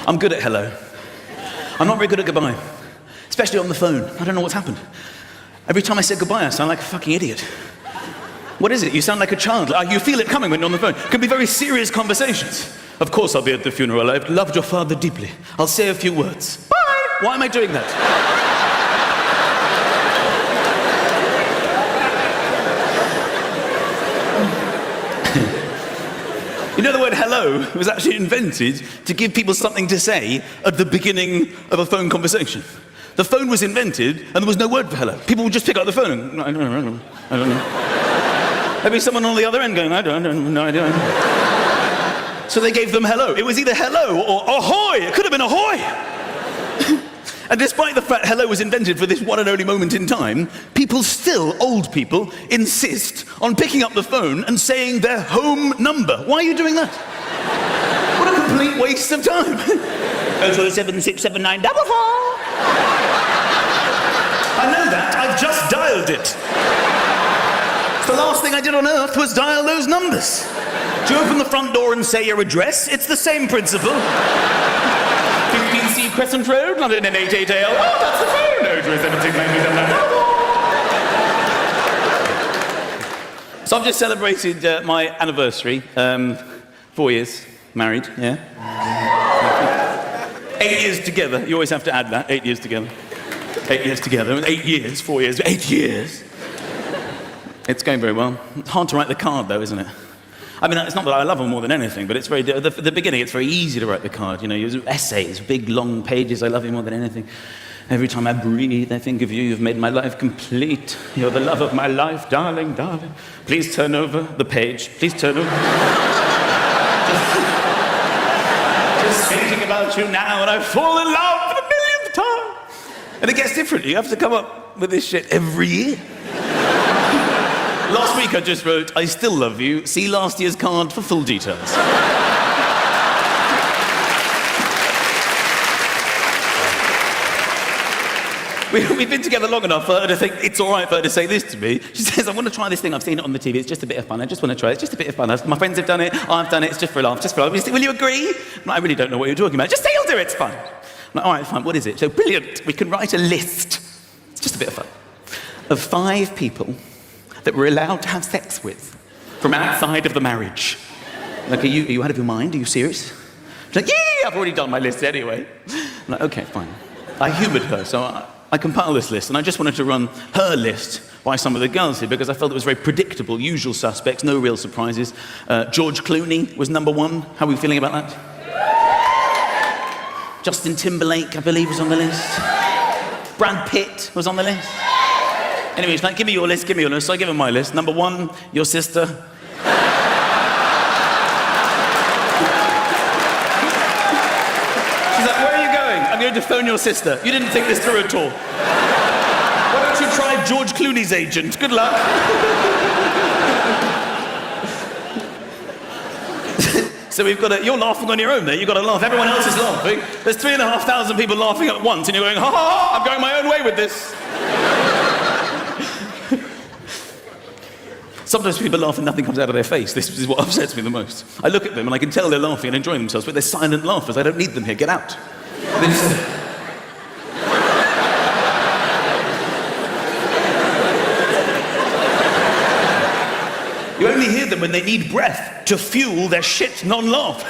I'm good at hello. I'm not very good at goodbye, especially on the phone. I don't know what's happened. Every time I say goodbye, I sound like a fucking idiot. What is it? You sound like a child. You feel it coming when you're on the phone. It can be very serious conversations. Of course I'll be at the funeral. I've loved your father deeply. I'll say a few words. Bye! Why am I doing that? You know, the word hello was actually invented to give people something to say at the beginning of a phone conversation. The phone was invented and there was no word for hello. People would just pick up the phone and, I don't know. Maybe someone on the other end going, I don't know. So they gave them hello. It was either hello or ahoy. It could have been ahoy. And despite the fact hello was invented for this one and only moment in time, people still, old people, insist on picking up the phone and saying their home number. Why are you doing that? What a complete waste of time. 0476794. I know that. I've just dialed it. The last thing I did on earth was dial those numbers. Do you open the front door and say your address? It's the same principle. 15C Crescent Road, London N880L. Oh, that's the phone. No, 1797. So I've just celebrated my anniversary. 4 years married, yeah. 8 years together. You always have to add that. 8 years together. 8 years together. 8 years, 4 years, 8 years. It's going very well. It's hard to write the card, though, isn't it? I mean, it's not that I love them more than anything, but it's very, at the beginning, it's very easy to write the card. You know, essays, big, long pages. I love you more than anything. Every time I breathe, I think of you. You've made my life complete. You're the love of my life, darling, darling. Please turn over the page. Please turn over. Just thinking about you now, and I fall in love for the millionth time. And it gets different. You have to come up with this shit every year. Last week I just wrote, I still love you. See last year's card for full details. We've been together long enough for her to think it's all right for her to say this to me. She says, I want to try this thing. I've seen it on the TV. It's just a bit of fun. I just want to try it. It's just a bit of fun. My friends have done it. I've done it. It's just for a laugh. Just for a laugh. Will you agree? I'm like, I really don't know what you're talking about. Just say you'll do it. It's fun. I'm like, all right, fine. What is it? So brilliant. We can write a list. It's just a bit of fun. Of 5 people that we're allowed to have sex with from outside of the marriage. Like, are you out of your mind? Are you serious? She's like, yeah, I've already done my list anyway. I'm like, okay, fine. I humoured her, so I compiled this list, and I just wanted to run her list by some of the girls here because I felt it was very predictable, usual suspects, no real surprises. George Clooney was number 1. How are we feeling about that? Justin Timberlake, I believe, was on the list. Brad Pitt was on the list. Anyway, she's like, give me your list, give me your list. So I give her my list. Number 1, your sister. She's like, where are you going? I'm going to phone your sister. You didn't think this through at all. Why don't you try George Clooney's agent? Good luck. So we've got you're laughing on your own there. You've got to laugh. Everyone else is laughing. There's 3,500 people laughing at once, and you're going, ha ha ha, I'm going my own way with this. Sometimes people laugh and nothing comes out of their face. This is what upsets me the most. I look at them and I can tell they're laughing and enjoying themselves, but they're silent laughers. I don't need them here. Get out. They just... You only hear them when they need breath to fuel their shit non-laugh.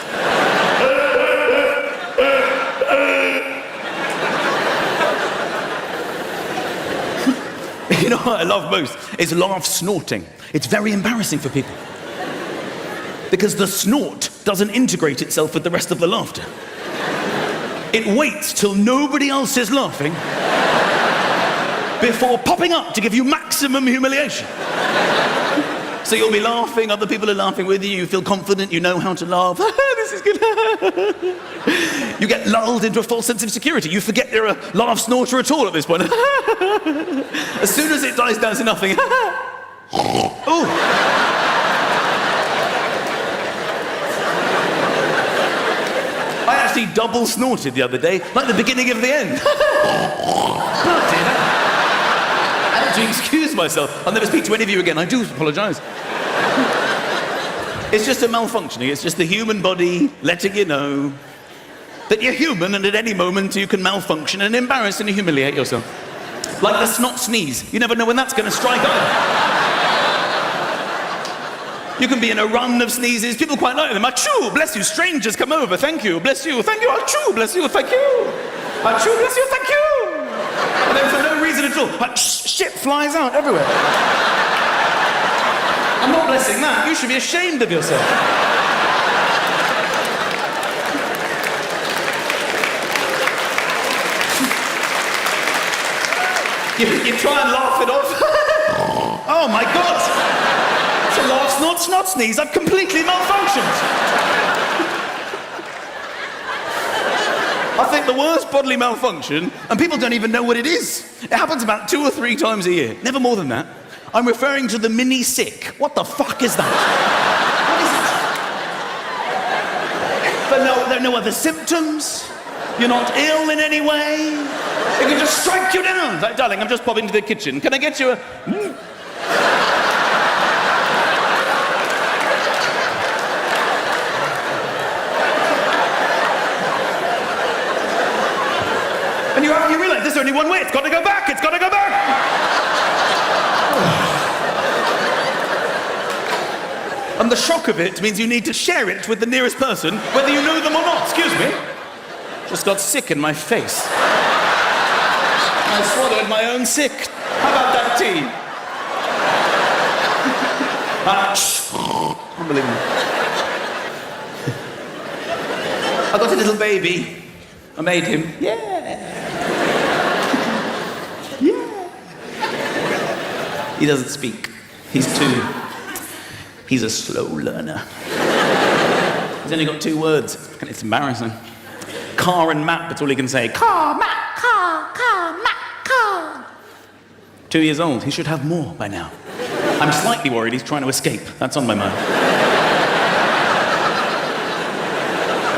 You know what I love most is laugh snorting. It's very embarrassing for people. Because the snort doesn't integrate itself with the rest of the laughter. It waits till nobody else is laughing before popping up to give you maximum humiliation. So you'll be laughing, other people are laughing with you, you feel confident, you know how to laugh. This is good. You get lulled into a false sense of security. You forget you're a laugh snorter at all at this point. As soon as it dies down to nothing. Oh. I actually double snorted the other day, like the beginning of the end. Bloody hell. I had to excuse myself. I'll never speak to any of you again. I do apologise. It's just a malfunctioning. It's just the human body letting you know That you're human and at any moment you can malfunction and embarrass and humiliate yourself. Like the snot sneeze. You never know when that's going to strike either. You can be in a run of sneezes. People quite like them. Achoo, bless you. Strangers come over. Thank you. Bless you. Thank you. Achoo, bless you. Thank you. Achoo, bless you. Thank you. And then for no reason at all, shit flies out everywhere. I'm not blessing that. You should be ashamed of yourself. You try and laugh it off. Oh my God! It's a laugh, snot, sneeze. I've completely malfunctioned. I think the worst bodily malfunction, and people don't even know what it is. It happens about 2 or 3 times a year, never more than that. I'm referring to the mini sick. What the fuck is that? What is it? But there are no other symptoms. You're not ill in any way. It can just strike you down. Like, darling, I'm just popping to the kitchen. Can I get you a... And you realise there's only one way. It's got to go back. It's got to go back. And the shock of it means you need to share it with the nearest person, whether you know them or not. Excuse me. Just got sick in my face. I swallowed my own sick. How about that tea? Unbelievable. I got a little baby. I made him. Yeah. Yeah. He doesn't speak. He's a slow learner. He's only got 2 words. It's embarrassing. Car and map, that's all he can say. Car, map, car, map, car. 2 years old, he should have more by now. I'm slightly worried he's trying to escape. That's on my mind.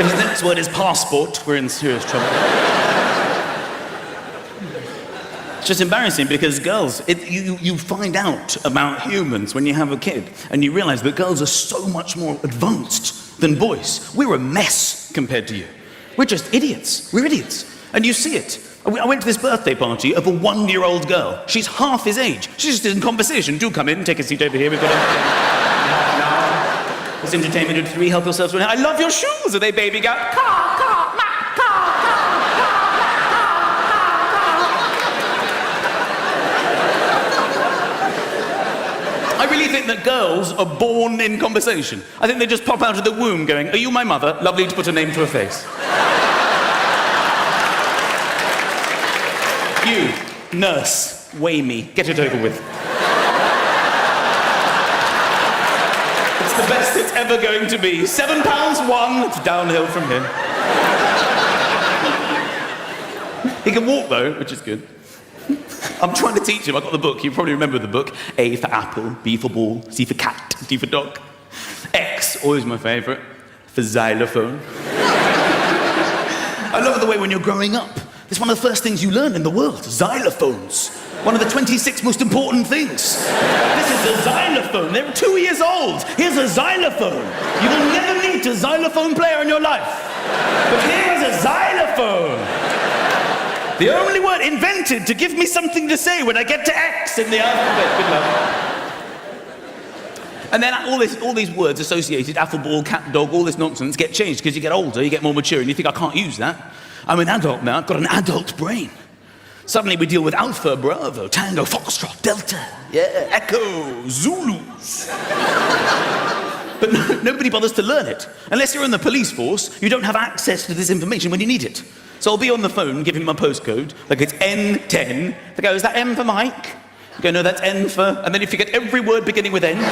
If his next word is passport, we're in serious trouble. It's just embarrassing because girls, you find out about humans when you have a kid and you realise that girls are so much more advanced than boys. We're a mess compared to you. We're just idiots. We're idiots. And you see it. I went to this birthday party of a 1-year-old girl. She's half his age. She's just in conversation. Do come in, take a seat over here. We've got This entertainment at 3, help yourselves. I love your shoes. Are they baby girl? I really think that girls are born in conversation. I think they just pop out of the womb going, are you my mother? Lovely to put a name to a face. You, nurse, weigh me. Get it over with. It's the best it's ever going to be. 7 pounds 1. It's downhill from here. He can walk though, which is good. I'm trying to teach him. I've got the book. You probably remember the book. A for apple, B for ball, C for cat, D for dog. X, always my favourite, for xylophone. I love the way when you're growing up, it's one of the first things you learn in the world. Xylophones. One of the 26 most important things. This is a xylophone. They're 2 years old. Here's a xylophone. You will never meet a xylophone player in your life. But here is a xylophone. The only word invented to give me something to say when I get to X in the alphabet. Good luck. And then all these words associated, apple, ball, cat, dog, all this nonsense get changed because you get older, you get more mature, and you think, I can't use that. I'm an adult now, I've got an adult brain. Suddenly we deal with Alpha, Bravo, Tango, Foxtrot, Delta, yeah, Echo, Zulus. But nobody bothers to learn it. Unless you're in the police force, you don't have access to this information when you need it. So I'll be on the phone, give him my postcode, like it's N10. They go, is that M for Mike? You go, no, that's N for... And then if you get every word beginning with N... in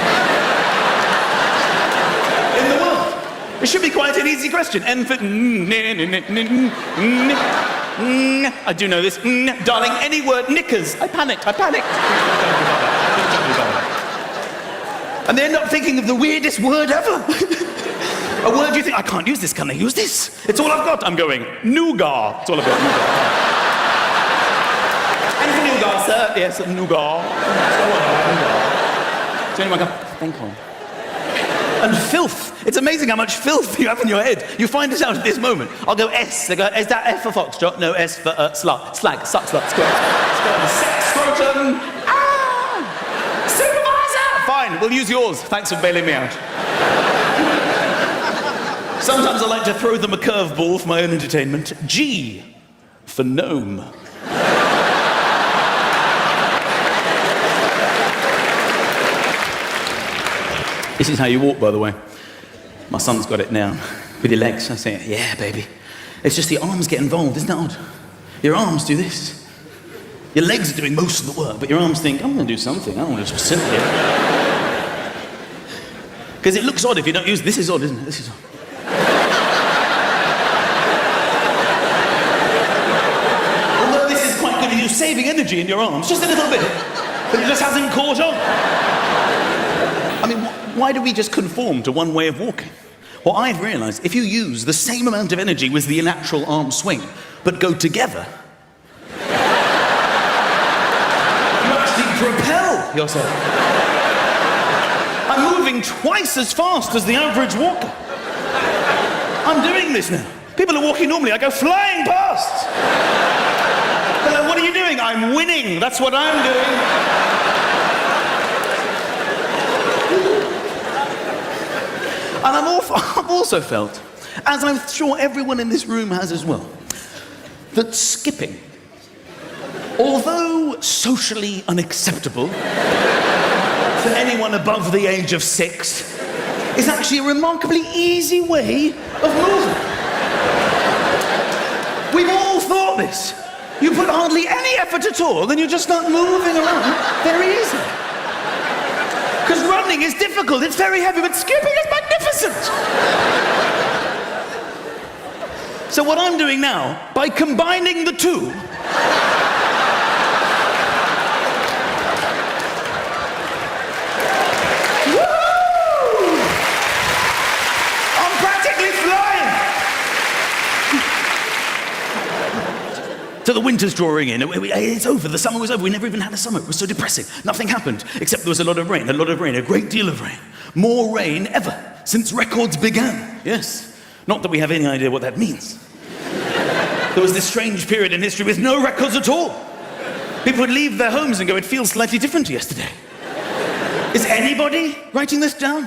the world. It should be quite an easy question. N for... I do know this. Darling, any word, knickers. I panicked. And they end up thinking of the weirdest word ever. A word you think, I can't use this, can I use this? It's all I've got. I'm going, nougat. It's all I've got, nougat. Anything nougat, sir? Yes, nougat. So anyone go, thank you. And filth. It's amazing how much filth you have in your head. You find it out at this moment. I'll go S. They go, is that F for foxtrot? No, S for slut. Slag, suck, slut, squirt. Sex, scrotum. Ah! Supervisor! Fine, we'll use yours. Thanks for bailing me out. Sometimes I like to throw them a curveball for my own entertainment. G for gnome. This is how you walk, by the way. My son's got it now, with your legs. I say, yeah, baby. It's just the arms get involved, isn't it odd? Your arms do this. Your legs are doing most of the work, but your arms think, I'm going to do something. I don't want to just sit here. Because it looks odd if you don't use it. This is odd, isn't it? This is odd. Although this is quite good at you saving energy in your arms, just a little bit. But it just hasn't caught on. I mean, why do we just conform to one way of walking? Well, I've realised if you use the same amount of energy with the natural arm swing, but go together, you actually propel yourself. I'm moving twice as fast as the average walker. I'm doing this now. People are walking normally, I go flying past. They're like, what are you doing? I'm winning, that's what I'm doing. And I've also felt, as I'm sure everyone in this room has as well, that skipping, although socially unacceptable for anyone above the age of 6, is actually a remarkably easy way of moving. We've all thought this. You put hardly any effort at all, then you just start moving around very easily. Because running is difficult, it's very heavy, but skipping is magnificent. So what I'm doing now, by combining the two, I'm practically flying. So the winter's drawing in. It's over. The summer was over. We never even had a summer. It was so depressing. Nothing happened, except there was a lot of rain, a great deal of rain. More rain ever since records began. Yes. Not that we have any idea what that means. There was this strange period in history with no records at all. People would leave their homes and go, it feels slightly different to yesterday. Is anybody writing this down?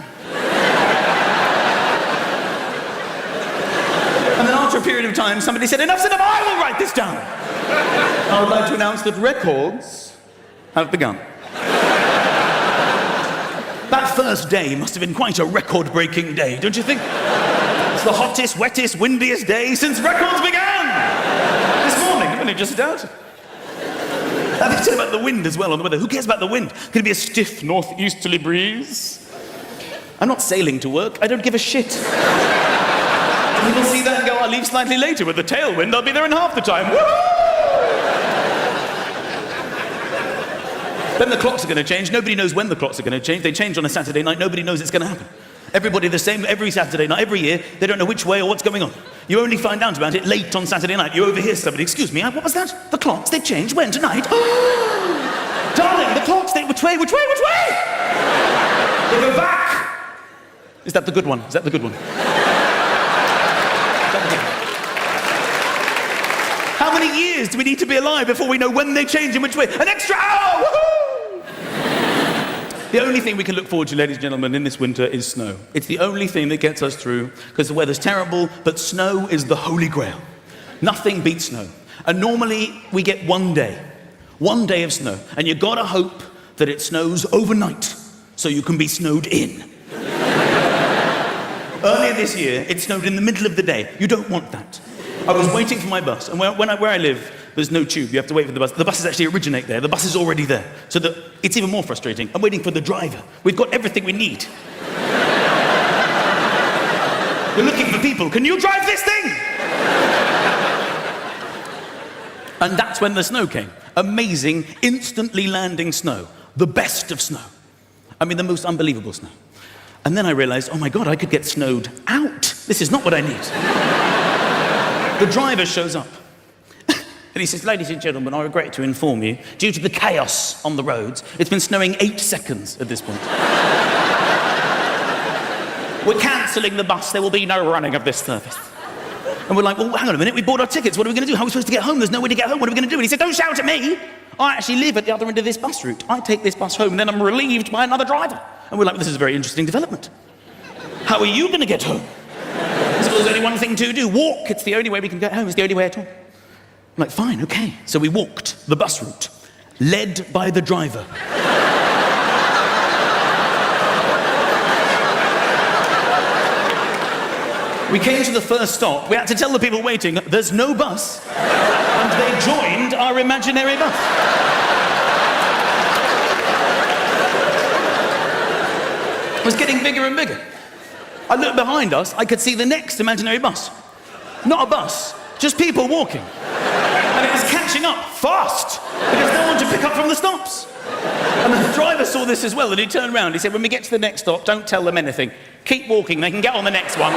And then after a period of time, somebody said, enough's enough, I will write this down. I would like to announce that records have begun. That first day must have been quite a record-breaking day, don't you think? It's the hottest, wettest, windiest day since records began! This morning, I've only just started. They said about the wind as well on the weather. Who cares about the wind? Could it be a stiff northeasterly breeze? I'm not sailing to work. I don't give a shit. People see that and go, I'll leave slightly later with the tailwind. I'll be there in half the time. Woo! Then the clocks are going to change. Nobody knows when the clocks are going to change. They change on a Saturday night. Nobody knows it's going to happen. Everybody the same every Saturday night, every year. They don't know which way or what's going on. You only find out about it late on Saturday night. You overhear somebody, excuse me, what was that? The clocks, they changed. When? Tonight? Oh! Darling, the clocks, which way? They go back. Is that the good one? How many years do we need to be alive before we know when they change and which way? An extra hour! Woohoo! The only thing we can look forward to, ladies and gentlemen, in this winter is snow. It's the only thing that gets us through, because the weather's terrible, but snow is the holy grail. Nothing beats snow. And normally we get one day of snow, and you've got to hope that it snows overnight so you can be snowed in. Earlier this year, it snowed in the middle of the day. You don't want that. I was waiting for my bus, and where I live, there's no tube. You have to wait for the bus. The buses actually originate there. The bus is already there. So it's even more frustrating. I'm waiting for the driver. We've got everything we need. We're looking for people. Can you drive this thing? And that's when the snow came. Amazing, instantly landing snow. The best of snow. I mean, the most unbelievable snow. And then I realized, oh my God, I could get snowed out. This is not what I need. The driver shows up. And he says, ladies and gentlemen, I regret to inform you, due to the chaos on the roads, it's been snowing 8 seconds at this point. We're cancelling the bus. There will be no running of this service. And we're like, well, hang on a minute. We bought our tickets. What are we going to do? How are we supposed to get home? There's no way to get home. What are we going to do? And he said, don't shout at me. I actually live at the other end of this bus route. I take this bus home, and then I'm relieved by another driver. And we're like, well, this is a very interesting development. How are you going to get home? So there's only one thing to do. Walk. It's the only way we can get home. It's the only way at all. I'm like, fine, okay. So we walked the bus route, led by the driver. We came to the first stop. We had to tell the people waiting, there's no bus. And they joined our imaginary bus. It was getting bigger and bigger. I looked behind us, I could see the next imaginary bus. Not a bus, just people walking. And it was catching up fast, because no one to pick up from the stops. And the driver saw this as well, and he turned around. He said, when we get to the next stop, don't tell them anything. Keep walking, they can get on the next one.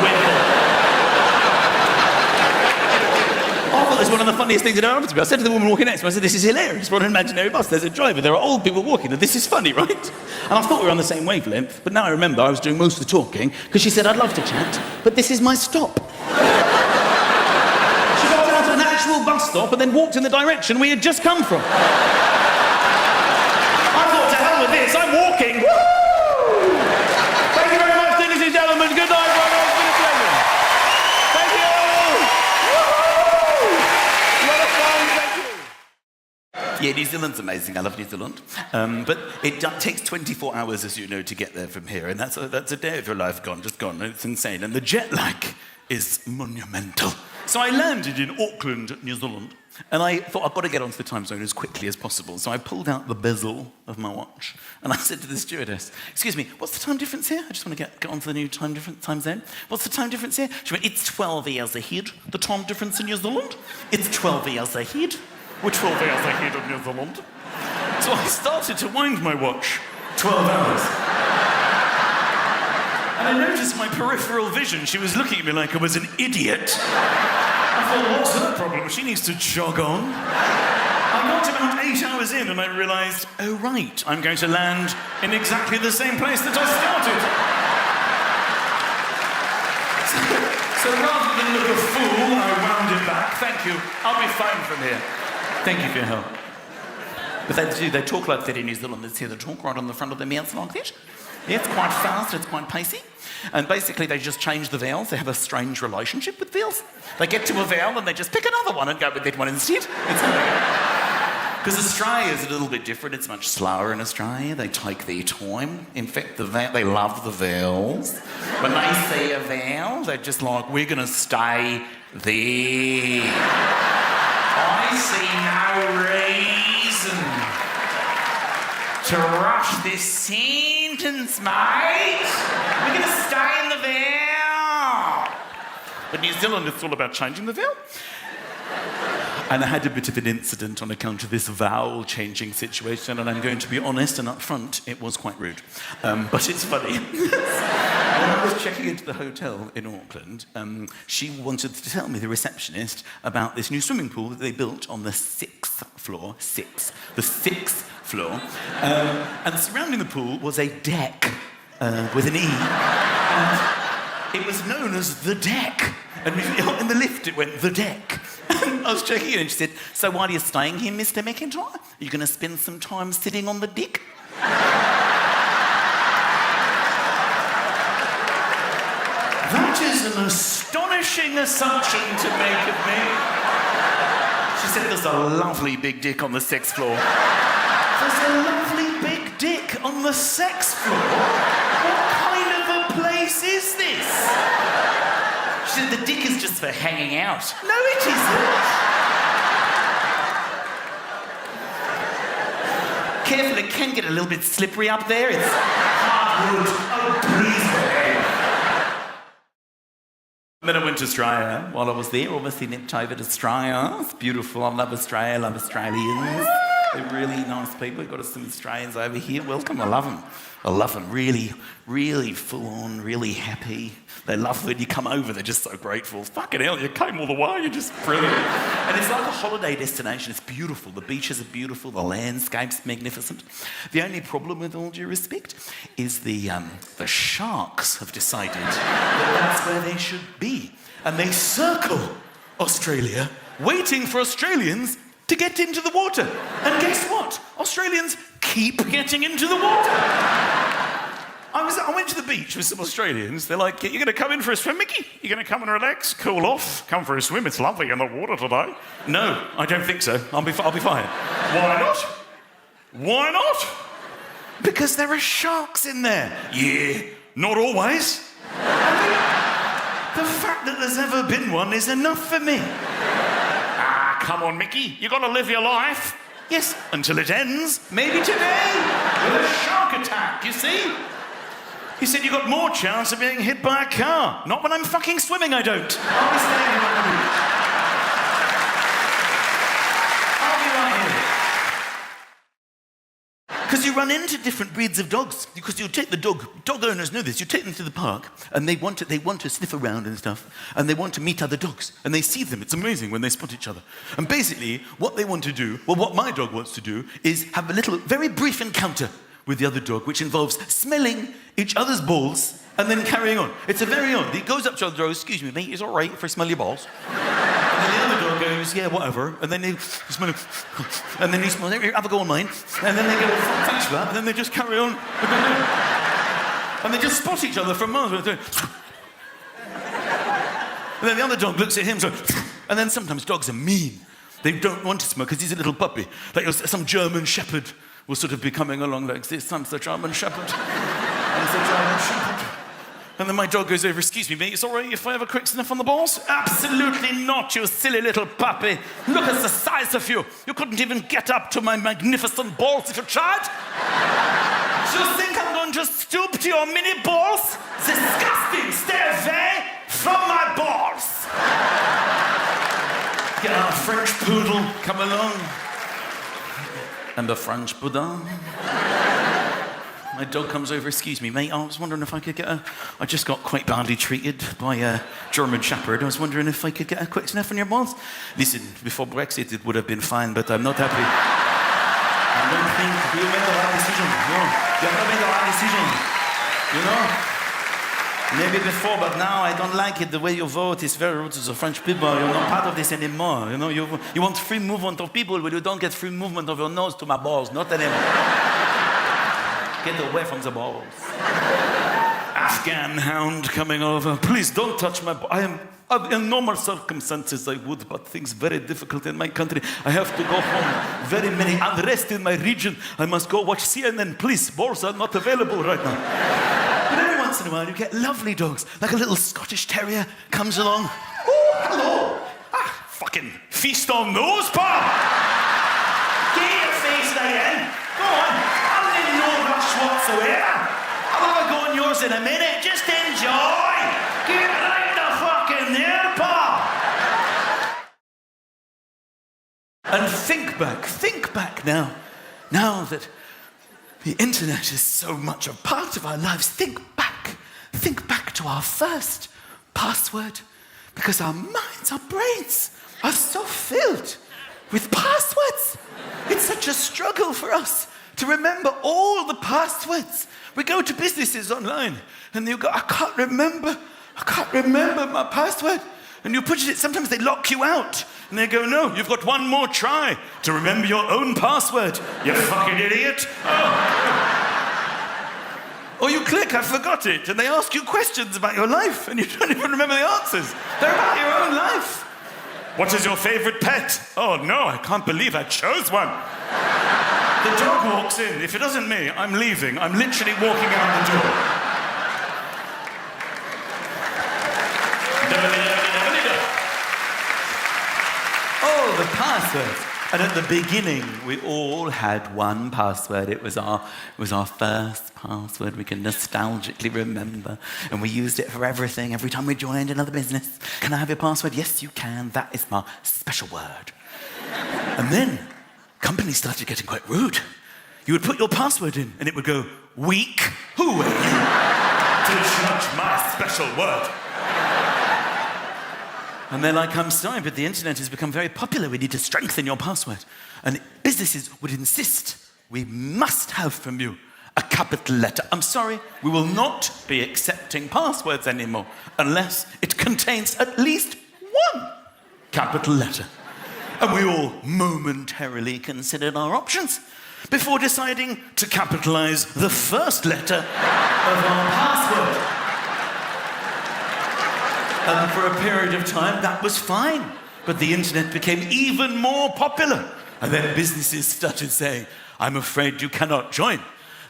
I thought this was one of the funniest things that ever happened to me. I said to the woman walking next to me, I said, this is hilarious. We're on an imaginary bus. There's a driver. There are old people walking. This is funny, right? And I thought we were on the same wavelength, but now I remember I was doing most of the talking, because she said, I'd love to chat, but this is my stop. She got down to an actual bus stop and then walked in the direction we had just come from. I thought, to hell with this, I'm walking. Woo! Thank you very much, ladies and gentlemen. Good night, brother. It's been a pleasure. Thank you. Woo! What a fun, thank you. Yeah, New Zealand's amazing. I love New Zealand. But it takes 24 hours, as you know, to get there from here. And that's a day of your life gone, just gone. It's insane. And the jet lag is monumental. So I landed in Auckland, New Zealand. And I thought, I've got to get onto the time zone as quickly as possible. So I pulled out the bezel of my watch. And I said to the stewardess, excuse me, what's the time difference here? I just want to get onto the new time zone. What's the time difference here? She went, it's 12 years ahead. The time difference in New Zealand? It's 12 years ahead. We're 12 years ahead of New Zealand. So I started to wind my watch. 12 hours. And I noticed my peripheral vision. She was looking at me like I was an idiot. I thought, what's her problem? She needs to jog on. I got about 8 hours in and I realised, oh right, I'm going to land in exactly the same place that I started. So rather than look a fool, I wound it back. Thank you. I'll be fine from here. Thank you for your help. But they talk like that in New Zealand. They see the talk right on the front of their mouths like that. Yeah, it's quite fast, it's quite pacey. And basically they just change the vowels. They have a strange relationship with vowels. They get to a vowel and they just pick another one and go with that one instead. Because Australia is a little bit different. It's much slower in Australia. They take their time. In fact, they love the vowels. When they see a vowel, they're just like, we're going to stay there. I see no reason to rush this sentence, mate. We're going to stay in the vowel. But New Zealand, it's all about changing the vowel. And I had a bit of an incident on account of this vowel changing situation, and I'm going to be honest and upfront, it was quite rude. But it's funny. When I was checking into the hotel in Auckland, she wanted to tell me, the receptionist, about this new swimming pool that they built on the 6th floor. The 6th floor. And surrounding the pool was a deck with an E. And it was known as the deck. And in the lift it went, the deck. And I was checking in and she said, so why are you staying here, Mr. McIntyre? Are you going to spend some time sitting on the deck? That is an astonishing assumption to make of me. She said, there's a lovely big dick on the 6th floor. There's a lovely big dick on the 6th floor? What kind of a place is this? She said, the dick is just for hanging out. No, it isn't. Careful, it can get a little bit slippery up there. It's hardwood. Oh, please behave. Then I went to Australia. While I was there, obviously nipped over to Australia. It's beautiful. I love Australia. I love Australians. They're really nice people. We've got some Australians over here. Welcome. I love them. I love them. Really, really full on, really happy. They love when you come over. They're just so grateful. Fucking hell, you came all the way. You're just brilliant. And it's like a holiday destination. It's beautiful. The beaches are beautiful. The landscape's magnificent. The only problem, with all due respect, is the sharks have decided that that's where they should be. And they circle Australia, waiting for Australians to get into the water. And guess what? Australians keep getting into the water. I went to the beach with some Australians. They're like, you're going to come in for a swim, Mickey? You're going to come and relax, cool off, come for a swim? It's lovely in the water today. No, I don't think so. I'll be fine. Why not? Why not? Because there are sharks in there. Yeah, not always. The fact that there's ever been one is enough for me. Come on, Mickey, you got to live your life. Yes, until it ends. Maybe today, with a shark attack, you see? He said you got more chance of being hit by a car. Not when I'm fucking swimming, I don't. I'll be staying here on the beach. I'll be right here. Because you run into different breeds of dogs. Because you take the dog owners know this, you take them to the park and they want to sniff around and stuff, and they want to meet other dogs, and they see them. It's amazing when they spot each other. And basically, what they want to do, well, what my dog wants to do, is have a little, very brief encounter with the other dog, which involves smelling each other's balls and then carrying on. It's a very odd. He goes up to the other dog, excuse me, mate, it's all right if I smell your balls. And then the other dog goes, yeah, whatever. And then they smell, and then he smells, have a go on mine. And then they go, thanks for that. And then they just carry on. And they just spot each other from miles away. And then the other dog looks at him, and then sometimes dogs are mean. They don't want to smell because he's a little puppy. Like some German shepherd will sort of be coming along like this. I'm the German shepherd. I'm the German shepherd. And then my dog goes over, excuse me, mate, it's all right if I have a quick sniff on the balls? Absolutely not, you silly little puppy. Look at the size of you. You couldn't even get up to my magnificent balls if you tried. Do you think I'm going to stoop to your mini balls? Disgusting. Stay away from my balls. Get our French poodle, come along. And a French poodle. My dog comes over, excuse me, mate, I was wondering if I could get I just got quite badly treated by a German shepherd. I was wondering if I could get a quick sniff on your balls. Listen, before Brexit it would have been fine, but I'm not happy. I don't think you made the right decision. No, you haven't made the right decision. You know? Maybe before, but now I don't like it. The way you vote is very rude to the French people. You're not part of this anymore. You know, you want free movement of people, but you don't get free movement of your nose to my balls. Not anymore. Get away from the balls. Afghan hound coming over. Please don't touch my balls. In normal circumstances I would, but things very difficult in my country. I have to go home. Very many unrest in my region. I must go watch CNN. Please, balls are not available right now. But every once in a while you get lovely dogs, like a little Scottish terrier comes along. Oh, hello. Fucking feast on those, pal. Get your face again. Go on. No rush whatsoever. I'll have a go on yours in a minute. Just enjoy. Get right the fucking there, pal. And think back now. Now that the internet is so much a part of our lives, think back to our first password, because our minds, our brains are so filled with passwords. It's such a struggle for us to remember all the passwords. We go to businesses online and you go, I can't remember my password. And you put it, sometimes they lock you out. And they go, no, you've got one more try to remember your own password, you fucking idiot. Oh. Or you click, I forgot it. And they ask you questions about your life and you don't even remember the answers. They're about your own life. What is your favorite pet? Oh no, I can't believe I chose one. The dog walks in. If it isn't me, I'm leaving. I'm literally walking out the door. Oh, the password. And at the beginning, we all had one password. It was our first password we can nostalgically remember. And we used it for everything. Every time we joined another business. Can I have your password? Yes, you can. That is my special word. And then companies started getting quite rude. You would put your password in, and it would go, weak. Who are you to judge my special word? And they're like, I'm sorry, but the internet has become very popular. We need to strengthen your password. And businesses would insist, we must have from you a capital letter. I'm sorry, we will not be accepting passwords anymore unless it contains at least one capital letter. And we all momentarily considered our options before deciding to capitalize the first letter of our password. And for a period of time, that was fine. But the internet became even more popular. And then businesses started saying, I'm afraid you cannot join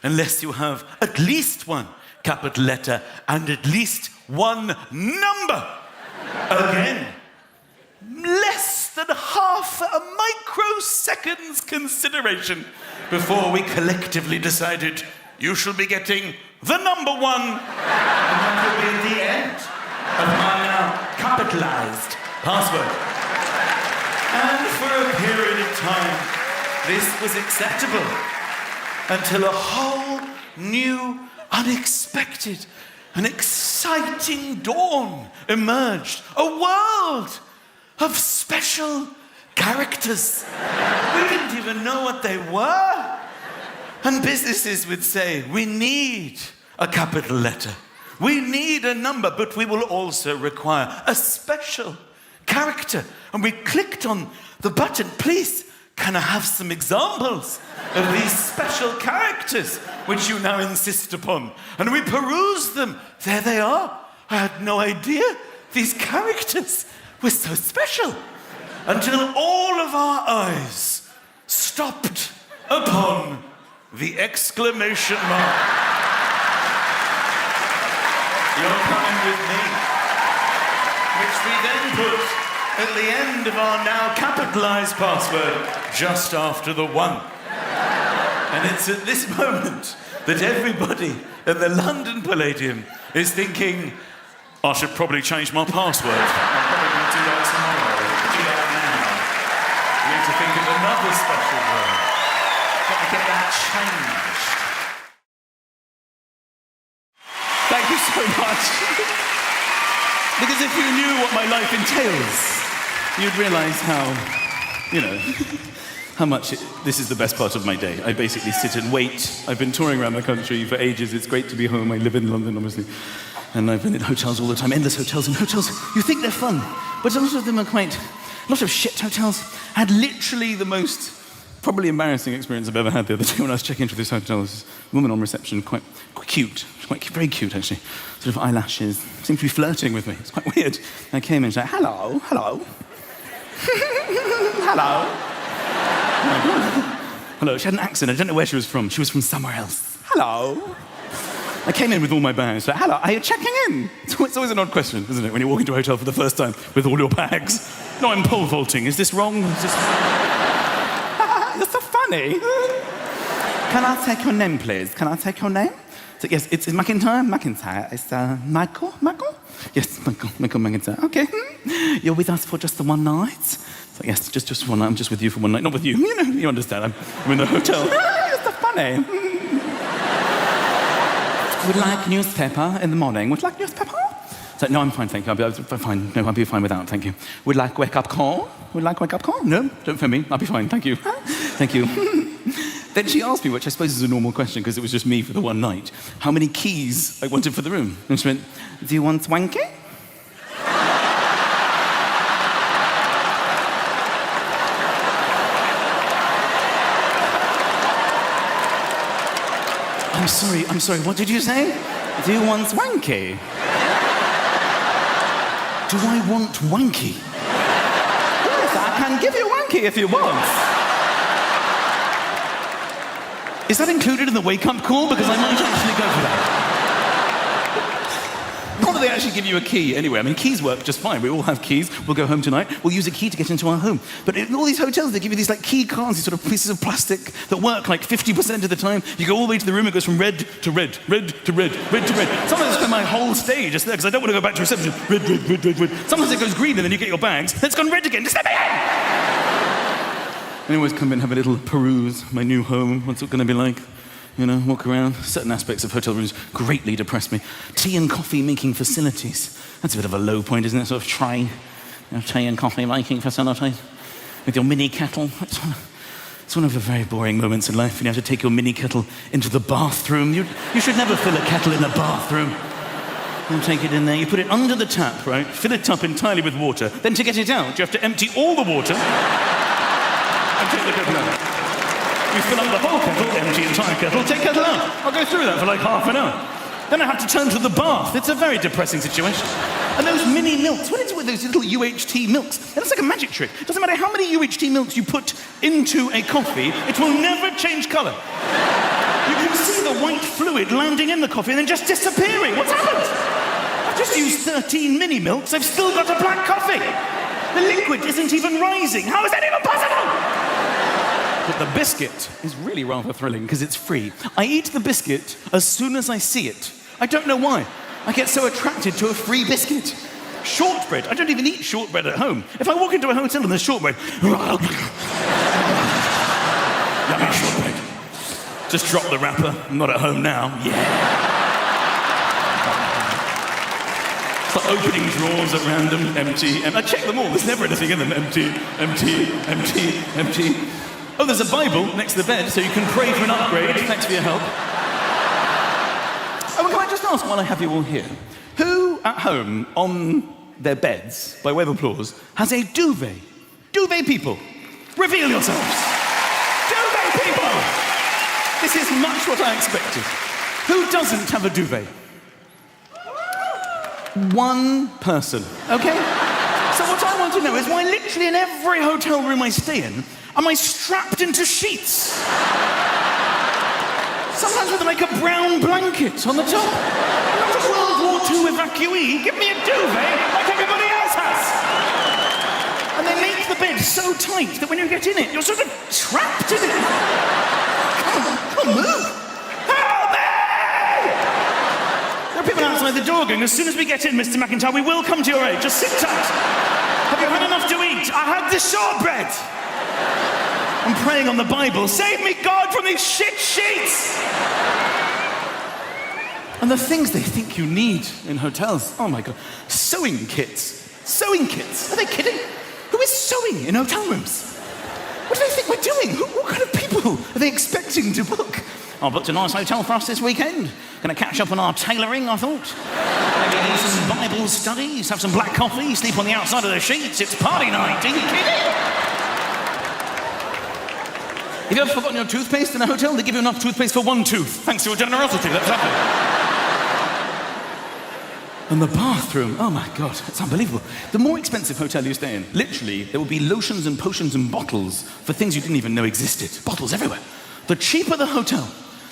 unless you have at least one capital letter and at least one number. Again, less than half a microsecond's consideration before we collectively decided you shall be getting the number one. And that will be the end of my now capitalized password. And for a period of time, this was acceptable until a whole new, unexpected, and exciting dawn emerged. A world of special characters. We didn't even know what they were. And businesses would say, we need a capital letter. We need a number, but we will also require a special character. And we clicked on the button, please, can I have some examples of these special characters which you now insist upon? And we perused them. There they are. I had no idea these characters were so special until all of our eyes stopped upon the exclamation mark. You're coming with me. Which we then put at the end of our now capitalized password, just after the one. And it's at this moment that everybody at the London Palladium is thinking, I should probably change my password. I'm probably going to do that tomorrow. Do that now. We need to think of another special word. Got to get that changed. Thank you so much. Because if you knew what my life entails, you'd realise how, how much this is the best part of my day. I basically sit and wait. I've been touring around the country for ages. It's great to be home. I live in London, obviously. And I've been in hotels all the time, endless hotels and hotels. You think they're fun, but a lot of them are a lot of shit hotels. I had literally the most probably embarrassing experience I've ever had the other day when I was checking into this hotel. This woman on reception, quite cute, very cute actually. Sort of eyelashes, seemed to be flirting with me. It's quite weird. I came in and she said, hello. Hello. Hello, she had an accent. I don't know where she was from. She was from somewhere else. Hello. I came in with all my bags. So, hello, are you checking in? It's always an odd question, isn't it, when you walk into a hotel for the first time with all your bags? No, I'm pole vaulting. Is this wrong? Is this... You're so funny. Can I take your name, please? Can I take your name? So, yes, it's McIntyre. McIntyre. It's Michael? Michael? Yes, Michael McIntyre. Okay. You're with us for just the one night? So, yes, just one night. I'm just with you for one night. Not with you. You understand. I'm in the hotel. You're so funny. Would like newspaper in the morning. Would like newspaper? So, no, I'm fine, thank you. I'll be fine. No, I'll be fine without, thank you. Would like wake-up call? Would like wake-up call? No, don't phone me. I'll be fine, thank you. Thank you. Then she asked me, which I suppose is a normal question because it was just me for the one night, how many keys I wanted for the room. And she went, do you want swanky? I'm sorry, what did you say? Do you want wanky? Do I want wanky? Yes, I can give you wanky if you want. Is that included in the wake-up call? Because I might actually go for that. Not that they actually give you a key anyway. I mean, keys work just fine. We all have keys. We'll go home tonight. We'll use a key to get into our home. But in all these hotels, they give you these like key cards, these sort of pieces of plastic that work like 50% of the time. You go all the way to the room, it goes from red to red, red to red, red to red. Sometimes I spend my whole stay just there because I don't want to go back to reception. Red, red, red, red, red. Sometimes it goes green and then you get your bags. Then it's gone red again. Just let me in! I always come in, have a little peruse, my new home, what's it going to be like? You know, walk around. Certain aspects of hotel rooms greatly depress me. Tea and coffee making facilities. That's a bit of a low point, isn't it? Sort of tea and coffee making facilities. With your mini kettle. It's one of the very boring moments in life when you have to take your mini kettle into the bathroom. You should never fill a kettle in a bathroom. You take it in there, you put it under the tap, right? Fill it up entirely with water. Then to get it out, you have to empty all the water and take the kettle out. You fill up the whole kettle, empty entire kettle, take kettle out. I'll go through that for like half an hour. Then I have to turn to the bath. It's a very depressing situation. And those mini milks, what is it with those little UHT milks? That's like a magic trick. It doesn't matter how many UHT milks you put into a coffee, it will never change colour. You can see the white fluid landing in the coffee and then just disappearing. What's happened? I've just used 13 mini milks, I've still got a black coffee. The liquid isn't even rising. How is that even possible? But the biscuit is really rather thrilling because it's free. I eat the biscuit as soon as I see it. I don't know why. I get so attracted to a free biscuit. Shortbread. I don't even eat shortbread at home. If I walk into a hotel and there's shortbread, yummy shortbread. Just drop the wrapper. I'm not at home now. Yeah. It's like opening drawers at random, empty, and I check them all. There's never anything in them. Empty, empty, empty, empty. Oh, there's a Bible next to the bed, so you can pray for an upgrade. Thanks for your help. Oh, can I just ask while I have you all here, who at home on their beds, by way of applause, has a duvet? Duvet people, reveal yourselves. Duvet people! This is much what I expected. Who doesn't have a duvet? One person, okay? So what I want to know is why literally in every hotel room I stay in, am I strapped into sheets? Sometimes with like a brown blanket on the top. I'm not a World War II evacuee. Give me a duvet like everybody else has. And they make the bed so tight that when you get in it, you're sort of trapped in it. Come on, move. Help me! There are people outside the door going, as soon as we get in, Mr. McIntyre, we will come to your aid. Just sit tight. Have you had enough to eat? I had the shortbread. I'm praying on the Bible, save me, God, from these shit sheets! And the things they think you need in hotels, oh my God. Sewing kits. Sewing kits. Are they kidding? Who is sewing in hotel rooms? What do they think we're doing? What kind of people are they expecting to book? I booked a nice hotel for us this weekend. Gonna catch up on our tailoring, I thought. Maybe do some Bible studies, have some black coffee, sleep on the outside of the sheets. It's party night. Are you kidding? Have you ever forgotten your toothpaste in a hotel? They give you enough toothpaste for one tooth. Thanks to your generosity, that's lovely. And the bathroom, oh my God, it's unbelievable. The more expensive hotel you stay in, literally, there will be lotions and potions and bottles for things you didn't even know existed. Bottles everywhere. The cheaper the hotel,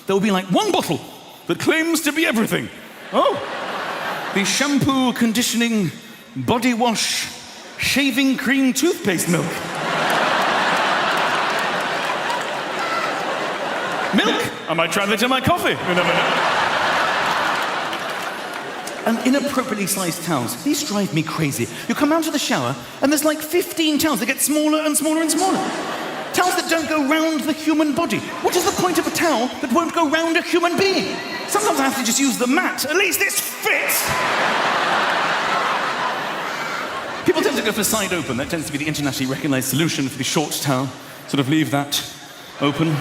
there will be like one bottle that claims to be everything. Oh, the shampoo, conditioning, body wash, shaving cream, toothpaste milk. Milk? I might try that in my coffee. You never know. And inappropriately sized towels. These drive me crazy. You come out of the shower, and there's like 15 towels that get smaller and smaller and smaller. Towels that don't go round the human body. What is the point of a towel that won't go round a human being? Sometimes I have to just use the mat. At least this fits. People tend to go for side open. That tends to be the internationally recognized solution for the short towel. Sort of leave that open.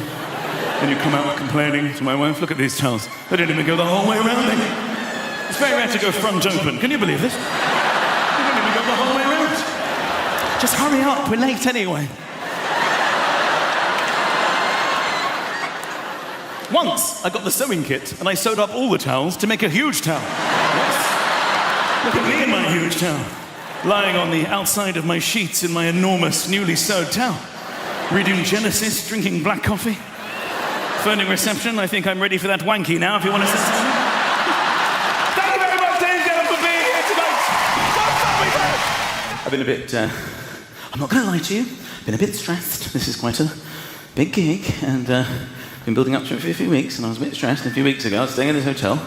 Then you come out complaining to my wife, look at these towels. They didn't even go the whole way around me. It's very rare to go front open. Can you believe this? They didn't even go the whole way around. Just hurry up, we're late anyway. Once, I got the sewing kit and I sewed up all the towels to make a huge towel. Yes. Look at me in my huge towel. Lying on the outside of my sheets in my enormous, newly sewed towel. Reading Genesis, drinking black coffee. Phoning reception, I think I'm ready for that wanky now, if you want to say something. Thank you very much, ladies and gentlemen, for being here tonight. I've been a bit, I'm not going to lie to you, been a bit stressed. This is quite a big gig, and been building up to it for a few weeks, and I was a bit stressed. And a few weeks ago, I was staying in this hotel.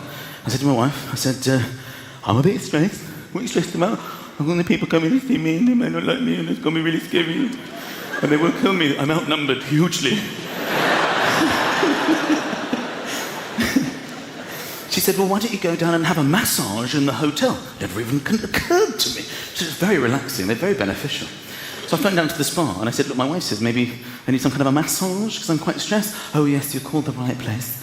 I said to my wife, I said, I'm a bit stressed. What are you stressed about? I'm going to people coming to see me, and they might not like me, and it's going to be really scary. And they won't kill me. I'm outnumbered hugely. She said, well, why don't you go down and have a massage in the hotel? Never even occurred to me. She was very relaxing. They're very beneficial. So I phoned down to the spa and I said, look, my wife says maybe I need some kind of a massage because I'm quite stressed. Oh, yes, you called the right place.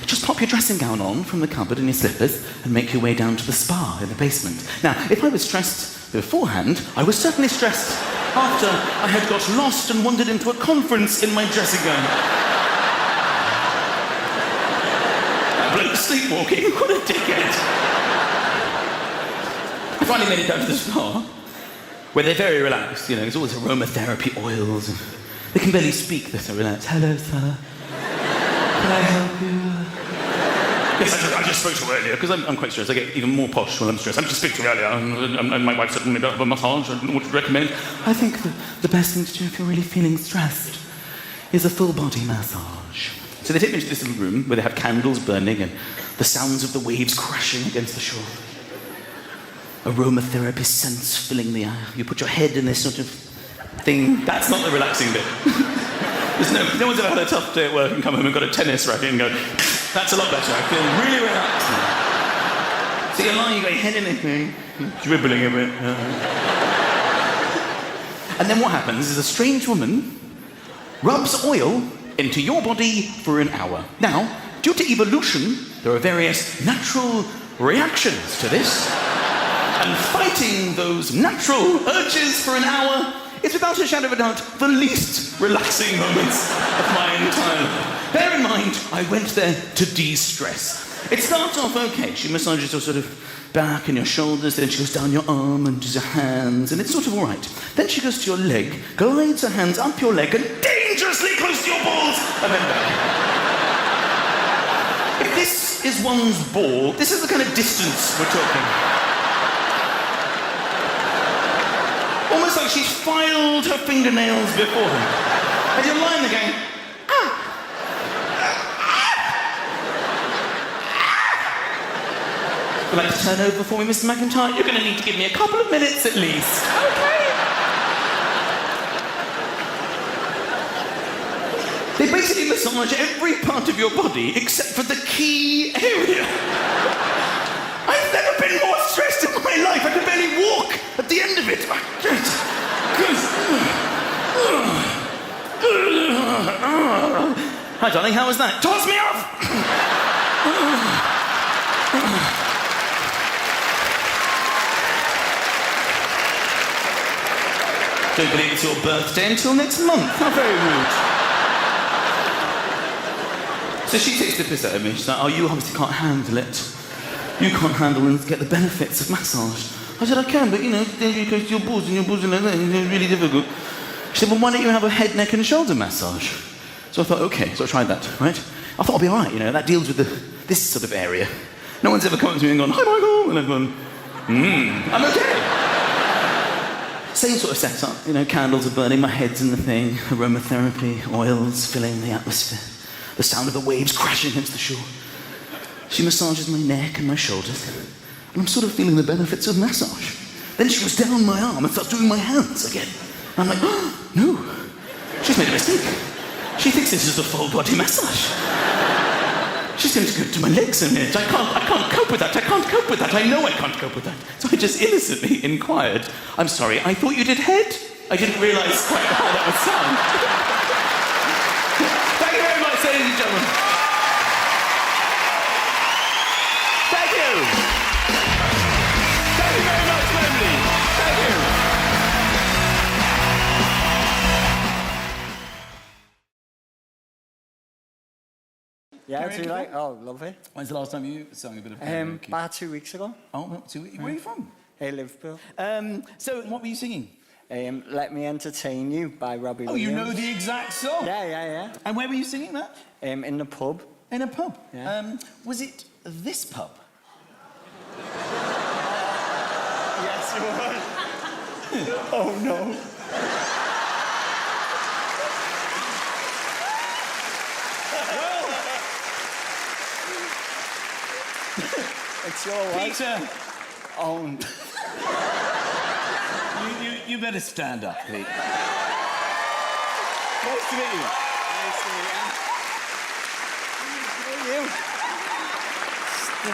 Just pop your dressing gown on from the cupboard and your slippers and make your way down to the spa in the basement. Now, if I was stressed beforehand, I was certainly stressed after I had got lost and wandered into a conference in my dressing gown. That bloke sleepwalking, what a dickhead. I finally made it down to the spa, where they're very relaxed, you know, there's always aromatherapy oils, and they can barely speak, they're so relaxed. Hello, sir. Can I help you? Yes, I just spoke to her earlier, because I'm quite stressed. I get even more posh when I'm stressed. I just spoke to her earlier, and my wife said maybe I'll have a massage. I don't know what to recommend. I think the best thing to do if you're really feeling stressed is a full-body massage. So they take me to this little room where they have candles burning and the sounds of the waves crashing against the shore. Aromatherapy scents filling the air. You put your head in this sort of thing. That's not the relaxing bit. No one's ever had a tough day at work and come home and got a tennis racket and go, that's a lot better. I feel really relaxed now. So you're lying, you got your head in it, dribbling a bit. And then what happens is a strange woman rubs oil into your body for an hour. Now, due to evolution, there are various natural reactions to this. And fighting those natural urges for an hour is without a shadow of a doubt the least relaxing moments of my entire life. Bear in mind, I went there to de-stress. It starts off okay. She massages your sort of back and your shoulders, then she goes down your arm and does your hands, and it's sort of all right. Then she goes to your leg, glides her hands up your leg and dangerously close to your balls, and then back. If this is one's ball, this is the kind of distance we're talking. Almost like she's filed her fingernails before him. And you're lying there going, Would you like to turn over for me, Mr. McIntyre? You're going to need to give me a couple of minutes at least. Okay. They basically massage every part of your body except for the key area. I've never been more stressed in my life. I could barely walk at the end of it. Hi, darling, how was that? Toss me off! Don't believe it's your birthday until next month. How very rude. So she takes the piss out of me. She's like, oh, you obviously can't handle it. You can't handle and get the benefits of massage. I said, I can, but, you know, then you go to your balls and like that, it's really difficult. She said, well, why don't you have a head, neck and shoulder massage? So I thought, okay, so I tried that, right? I thought I'll be all right, you know, that deals with this sort of area. No one's ever come up to me and gone, hi, Michael, and I've gone, I'm okay. Same sort of setup, you know, candles are burning, my head's in the thing, aromatherapy, oils filling the atmosphere, the sound of the waves crashing against the shore. She massages my neck and my shoulders, and I'm sort of feeling the benefits of massage. Then she goes down my arm and starts doing my hands again. And I'm like, oh, no, she's made a mistake. She thinks this is a full body massage. She's going to go to my legs in a minute. I can't cope with that. I can't cope with that. I know I can't cope with that. So I just innocently inquired, I'm sorry, I thought you did head? I didn't realise quite how that would sound. Thank you very much, ladies and gentlemen. Thank you. Thank you very much, Wembley. Thank you. Yeah, do you like? Oh, lovely. When's the last time you sang a bit of karaoke? About 2 weeks ago. Oh, well, 2 weeks. Where are you from? Hey, Liverpool. So, what were you singing? Let Me Entertain You by Robbie Oh, Williams. you know the exact song? Yeah. And where were you singing that? In the pub. In a pub? Yeah. Was it this pub? Yes, it was. Oh, no. It's your wife. Peter! Owned. You better stand up, Pete. Nice to meet you. Nice to meet you.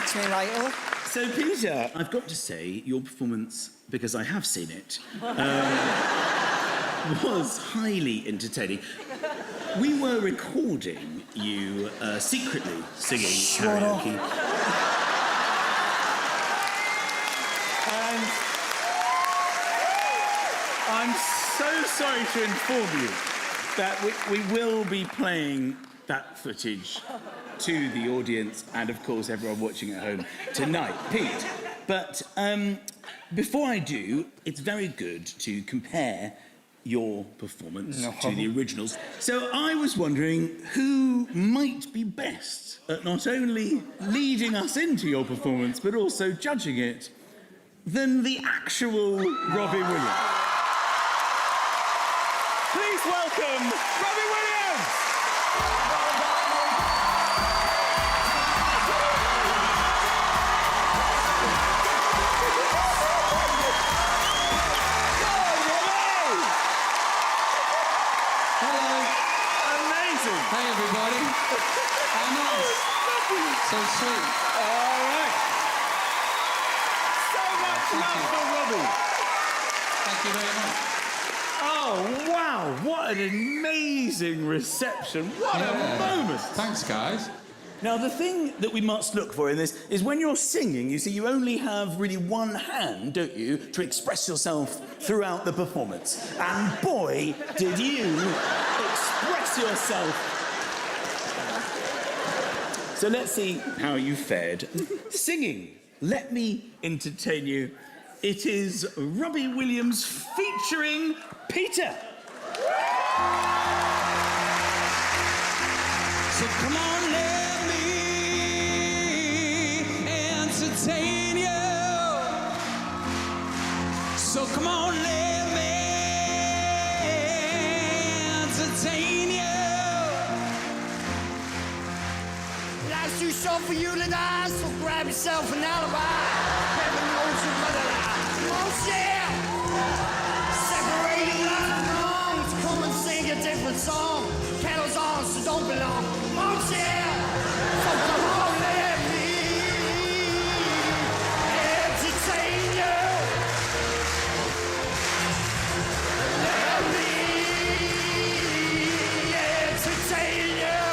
Stitch me later. So, Peter, I've got to say, your performance, because I have seen it, was highly entertaining. We were recording you secretly singing karaoke. And I'm so sorry to inform you that we will be playing that footage to the audience and, of course, everyone watching at home tonight. Pete, but before I do, it's very good to compare your performance to the originals. So I was wondering who might be best at not only leading us into your performance, but also judging it, than the actual Robbie Williams. Please welcome Robbie Williams! Amazing! Hey everybody! How nice! So sweet. All right. So much love for Robbie. Thank you very much. Oh wow! What an amazing reception! What a moment! Thanks, guys. Now the thing that we must look for in this is when you're singing, you see, you only have really one hand, don't you, to express yourself throughout the performance. And boy, did you express yourself. So let's see how you fared. Singing, let me entertain you. It is Robbie Williams featuring Peter. So come on, let me entertain you. So come on, let me entertain you. Life's too short for you to die, so grab yourself an alibi. Heaven knows you better lie. Come on, share. Separating love and wrongs. Come and sing a different song. Kettle's on, so don't belong. Come on, share. So come on, let me entertain you. Let me entertain you.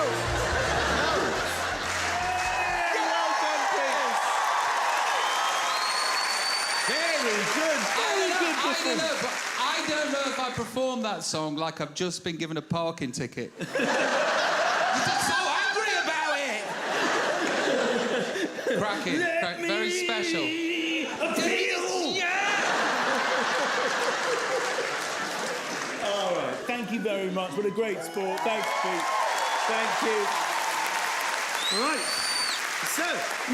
Very good, very good performance. I don't know if I performed that song like I've just been given a parking ticket. I'm so angry about it. Cracking, very special. All right, thank you very much. What a great sport. Thanks, Pete. Thank you. Right, so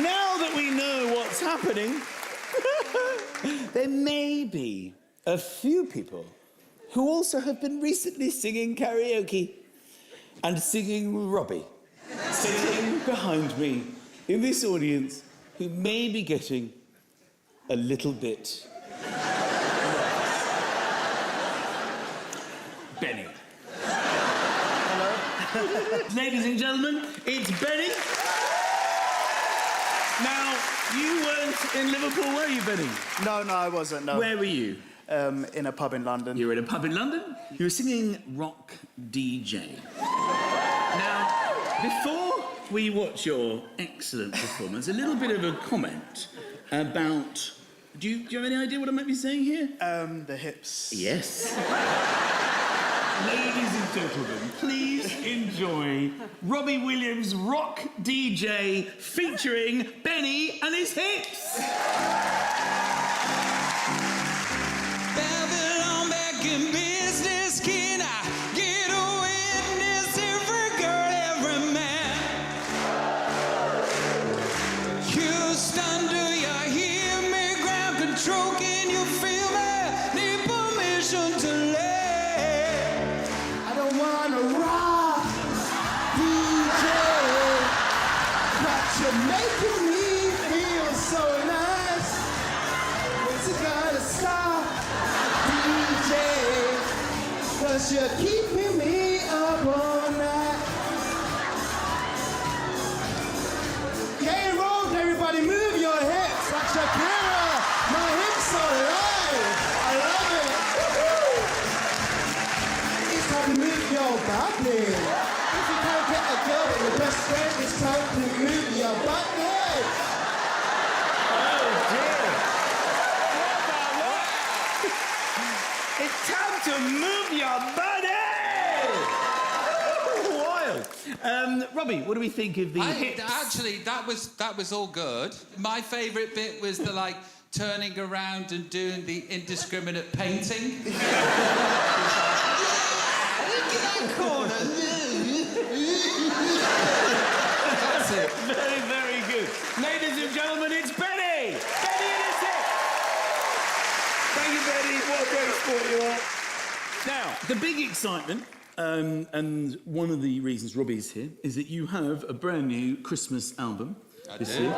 now that we know what's happening, there may be a few people who also have been recently singing karaoke and singing Robbie, sitting behind me in this audience, who may be getting a little bit Benny. Hello. Ladies and gentlemen, it's Benny. Now, you weren't in Liverpool, were you, Benny? No, I wasn't, no. Where were you? In a pub in London. You were in a pub in London? You were singing Rock DJ. Now, before we watch your excellent performance, a little bit of a comment about... Do you have any idea what I might be saying here? The hips. Yes. Ladies and gentlemen, please enjoy Robbie Williams' Rock DJ featuring Benny and his hips. Babylon back in business, can I get a witness? Every girl, every man. Houston, do you hear me? Ground control, can you feel me? Need permission to land. I don't wanna rock, DJ, but you're making me feel so nice. keeping me up all night. Getting rolled, everybody, move your hips like Shakira. My hips are alive. I love it. It's time to move your body. If you can't get a girl with your best friend, it's time to move your body. Oh dear. It's time to move your body. Wild. Robbie, what do we think of the hits? Actually, that was all good. My favourite bit was the turning around and doing the indiscriminate painting. Look at that corner. That's it. Very, very good. Ladies and gentlemen, it's Benny! Benny in a six! Thank you, Benny. What a great sport you are. Now, the big excitement, and one of the reasons Robbie's here, is that you have a brand new Christmas album. This year.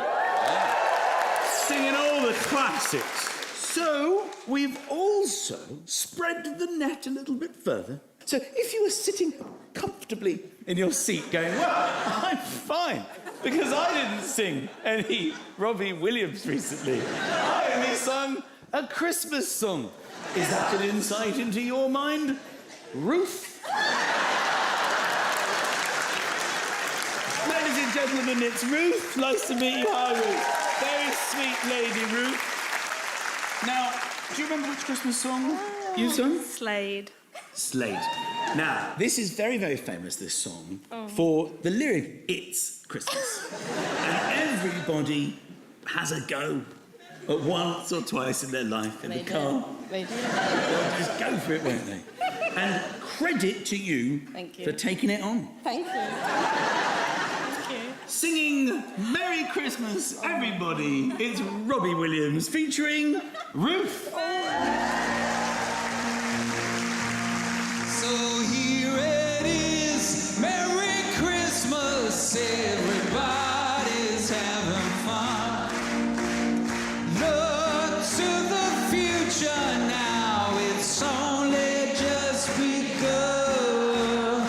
Singing all the classics. So, we've also spread the net a little bit further. So, if you were sitting comfortably in your seat going, well, I'm fine, because I didn't sing any Robbie Williams recently. I only sung a Christmas song. Is that an insight into your mind, Ruth? Ladies and gentlemen, it's Ruth. Nice to meet you. Hi, Ruth. Very sweet lady, Ruth. Now, do you remember which Christmas song you sung? Slade. Slade. Now, this is very, very famous, this song, for the lyric, it's Christmas. And everybody has a go at once or twice in their life in the car. They do. They'll just go for it, won't they? And credit to you, Thank you. for taking it on. Thank you. Thank you. Singing Merry Christmas, everybody, it's Robbie Williams featuring Ruth. So here it is, Merry Christmas, everybody's having fun. Look to the future now, it's only just begun.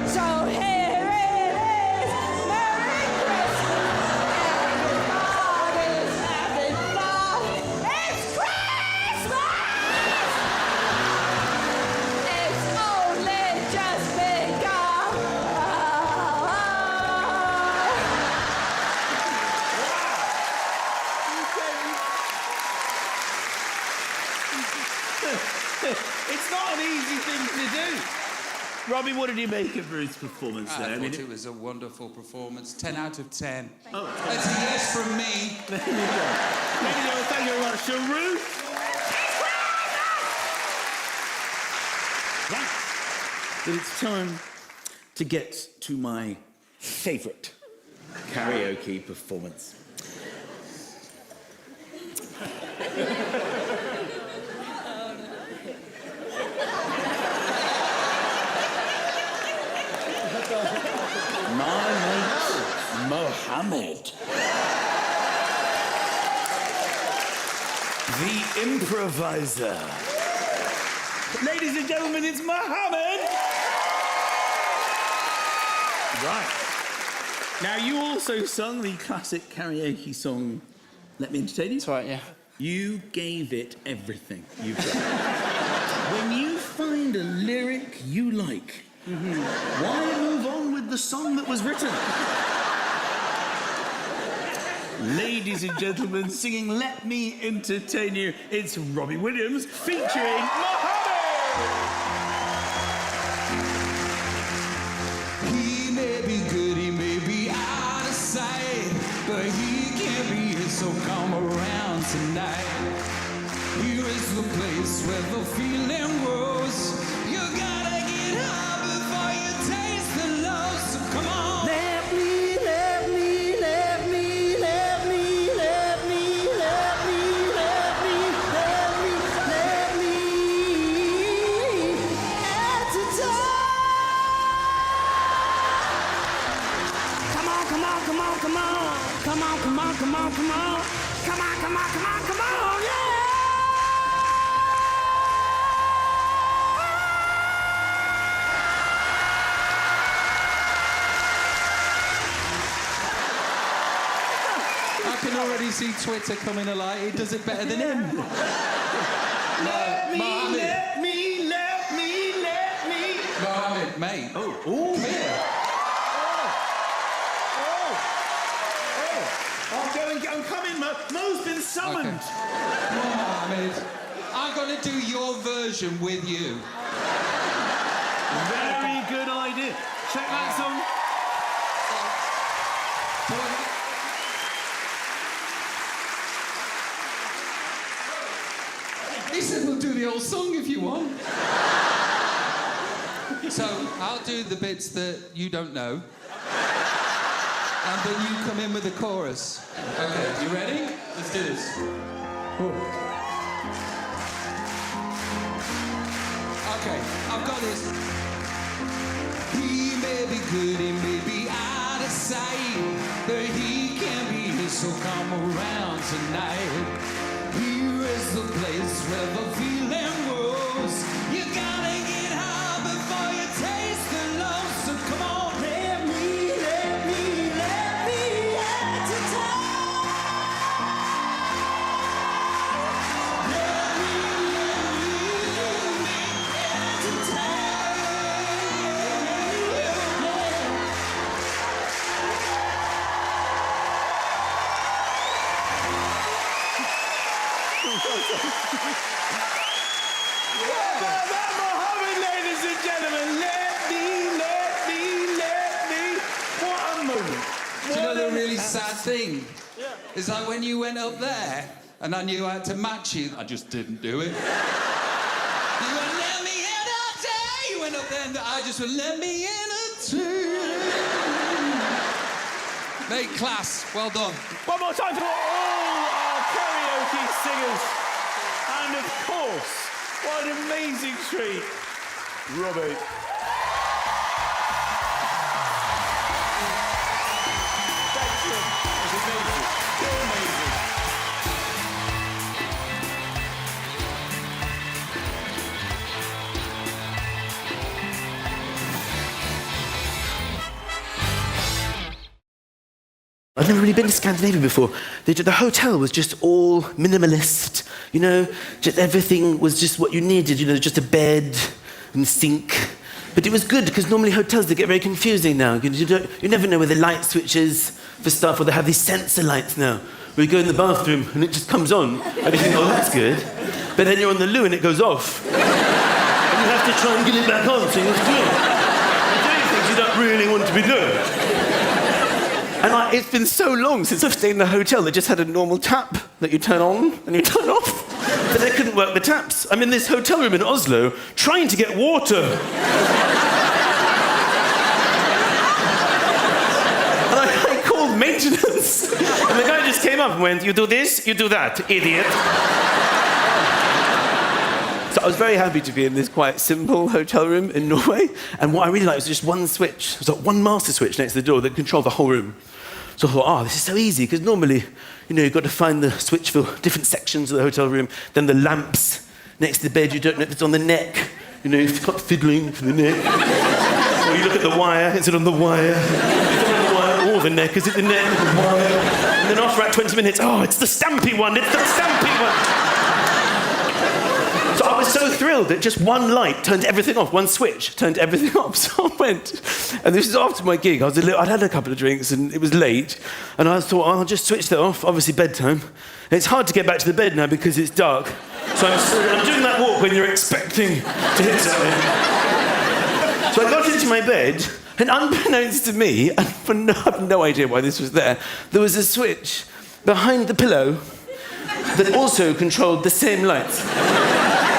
So here it is, Merry Christmas, everybody's having fun. It's Christmas! It's only just begun. It's not an easy thing to do. Robbie, what did you make of Ruth's performance there? I thought it was a wonderful performance, 10 out of 10. Oh, That's a yes from me. there you go. Ladies and gentlemen, thank you very much. So, Ruth. Right. But it's time to get to my favourite karaoke performance. My mate, Mohammed. The improviser. Ladies and gentlemen, it's Mohammed. Right. Now, you also sung the classic karaoke song, Let Me Entertain You. That's right, yeah. You gave it everything you've got. When you find a lyric you like, why move on with the song that was written? Ladies and gentlemen, singing Let Me Entertain You, it's Robbie Williams featuring Mohammed! He may be good, he may be out of sight, but he can't be here, so come around tonight. Here is the place where the feeling grows. You gotta get high before you taste the love, so come on. Let me, let me, let me, let me, let me, let me, let me, let me, let me entertain. Come on, come on, come on, come on, come on, come on, come on, come on, come on, come on, come on, come on, yeah! see Twitter coming alive, he does it better than him. Let me, Mohammed. let me, let me, let me. Mohammed, mate. Oh, Come here. I'm going, I'm coming, Mo. Mo's been summoned. Okay. Come on, Mohammed. I'm going to do your version with you. Very good idea. Check that song. He said we'll do the whole song if you want. So I'll do the bits that you don't know. And then you come in with the chorus. Okay, you ready? Let's do this. Okay, I've got this. He may be good, he may be out of sight, but he can't be here, so come around tonight. Here is the place where the feeling grows. You gotta get high before you taste the love, so come on. Let me That Mohammed, ladies and gentlemen. Let me. What a moment. Do you know the really sad thing? Yeah. It's like when you went up there and I knew I had to match you, I just didn't do it. You went, let me in a day. You went up there and I just went, let me in a day. Mate, class. Well done. One more time for all our karaoke singers. And of course, what an amazing treat, Robbie. Thank you. It was amazing. You're amazing. I've never really been to Scandinavia before. The hotel was just all minimalist, you know, just everything was just what you needed, you know, just a bed and sink. But it was good because normally hotels, they get very confusing now. You never know where the light switch is for stuff, or they have these sensor lights now, where you go in the bathroom and it just comes on, and you think, oh, that's good. But then you're on the loo and it goes off. And you have to try and get it back on, so you're doing things you don't really want to be doing. And it's been so long since I've stayed in a hotel that just had a normal tap that you turn on and you turn off. But they couldn't work the taps. I'm in this hotel room in Oslo trying to get water. And I called maintenance. And the guy just came up and went, you do this, you do that, idiot. So I was very happy to be in this quite simple hotel room in Norway. And what I really liked was just one switch. It was like one master switch next to the door that controlled the whole room. So I thought, this is so easy, because normally, you know, you've got to find the switch for different sections of the hotel room, then the lamps next to the bed, you don't know if it's on the neck. You know, you've got fiddling for the neck. Or you look at the wire, is it on the wire? Is it on the wire? Or the neck, is it the neck or the wire? And then after about 20 minutes, it's the stampy one, it's the stampy one. So I was so thrilled that just one light turned everything off, one switch turned everything off. So I went, and this is after my gig. I'd had a couple of drinks and it was late, and I thought, I'll just switch that off, obviously bedtime. And it's hard to get back to the bed now because it's dark. So I'm doing that walk when you're expecting to hit something. So I got into my bed, and unbeknownst to me, and I have no idea why this was there was a switch behind the pillow that also controlled the same lights.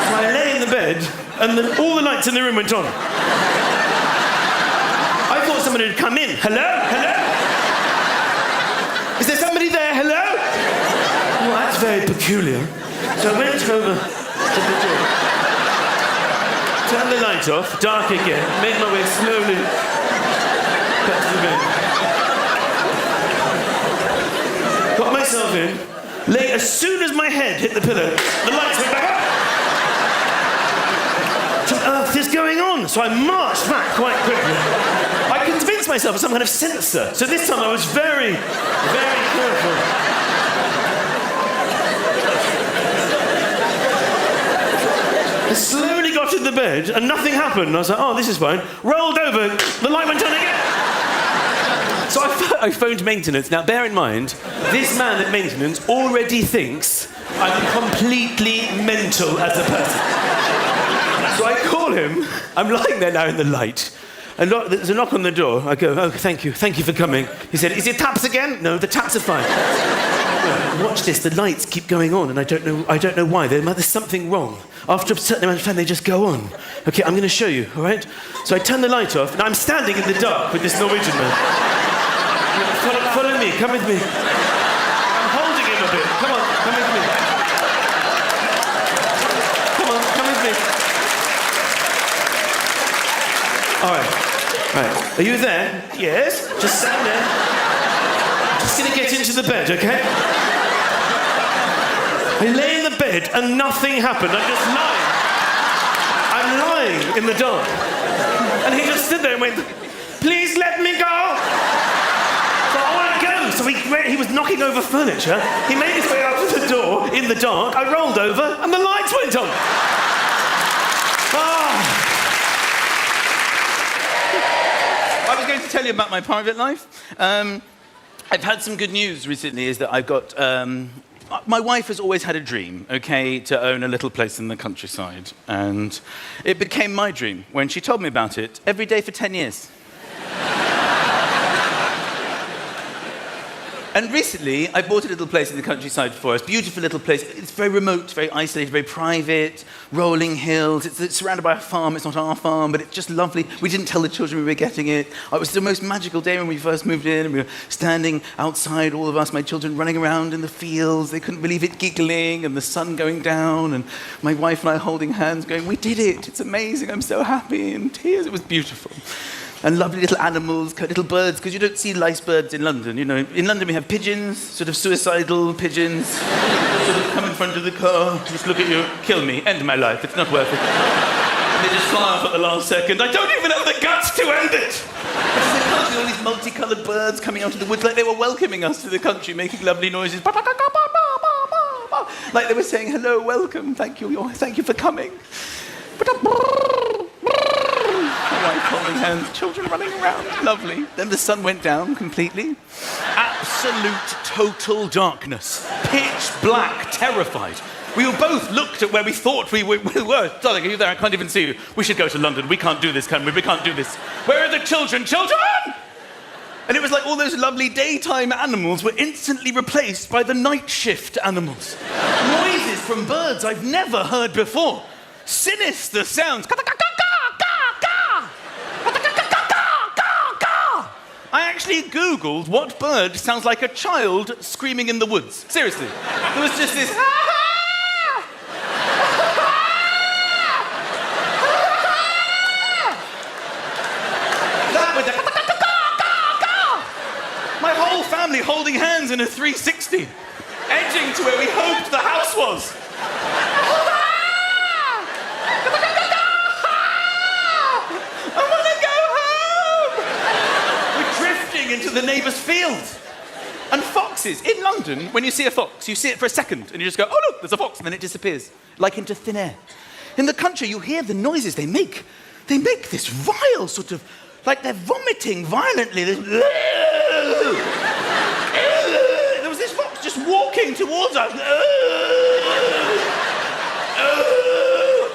So I lay in the bed, and then all the lights in the room went on. I thought somebody had come in. Hello? Hello? Is there somebody there? Hello? Well, that's very peculiar. So I went over to the door, turned the light off, dark again, made my way slowly back to the bed. Got myself in, lay as soon as my head hit the pillow, the lights went back up. What on earth is going on? So I marched back quite quickly. I convinced myself of some kind of sensor. So this time I was very, very careful. I slowly got in the bed and nothing happened. I was like, oh, this is fine. Rolled over, the light went on again. So I phoned maintenance. Now, bear in mind, this man at maintenance already thinks I'm completely mental as a person. So I call him. I'm lying there now in the light. And there's a knock on the door. I go, oh, thank you for coming. He said, is it taps again? No, the taps are fine. Watch this, the lights keep going on, and I don't know why. There's something wrong. After a certain amount of time, they just go on. Okay, I'm going to show you, all right? So I turn the light off, and I'm standing in the dark with this Norwegian man. Follow me, come with me. I'm holding him a bit. Come on, come with me. Come on, come with me. All right. Are you there? Yes. Just stand there. Just gonna get into the bed, okay? I lay in the bed and nothing happened. I'm lying in the dark. And he just stood there and went, please let me go. So I want to go. So he was knocking over furniture. He made his way out to the door in the dark. I rolled over and the lights went on. I was going to tell you about my private life. I've had some good news recently, is that I've got... my wife has always had a dream, okay, to own a little place in the countryside. And it became my dream when she told me about it every day for 10 years. And recently, I bought a little place in the countryside for us. Beautiful little place. It's very remote, very isolated, very private, rolling hills. It's surrounded by a farm. It's not our farm, but it's just lovely. We didn't tell the children we were getting it. It was the most magical day when we first moved in, and we were standing outside, all of us, my children running around in the fields. They couldn't believe it, giggling, and the sun going down, and my wife and I holding hands, going, we did it. It's amazing. I'm so happy. And tears. It was beautiful. And lovely little animals, little birds, because you don't see lice birds in London, you know. In London we have pigeons, sort of suicidal pigeons, sort of come in front of the car, just look at you, kill me, end my life, it's not worth it. And they just fly off at the last second. I don't even have the guts to end it! Because they can't see all these multicoloured birds coming out of the woods, like they were welcoming us to the country, making lovely noises. Like they were saying, hello, welcome, thank you for coming. My wife holding hands, children running around, lovely. Then the sun went down completely. Absolute total darkness. Pitch black, terrified. We all both looked at where we thought we were. Darling, are you there? I can't even see you. We should go to London. We can't do this, can we? We can't do this. Where are the children? Children! And it was like all those lovely daytime animals were instantly replaced by the night shift animals. Noises from birds I've never heard before. Sinister sounds. I actually Googled what bird sounds like a child screaming in the woods. Seriously. There was just this... that with the... My whole family holding hands in a 360, edging to where we hoped the house was. Into the neighbour's field. And foxes. In London, when you see a fox, you see it for a second and you just go, oh look, there's a fox, and then it disappears, like into thin air. In the country, you hear the noises they make. They make this vile sort of, like they're vomiting violently. There was this fox just walking towards us.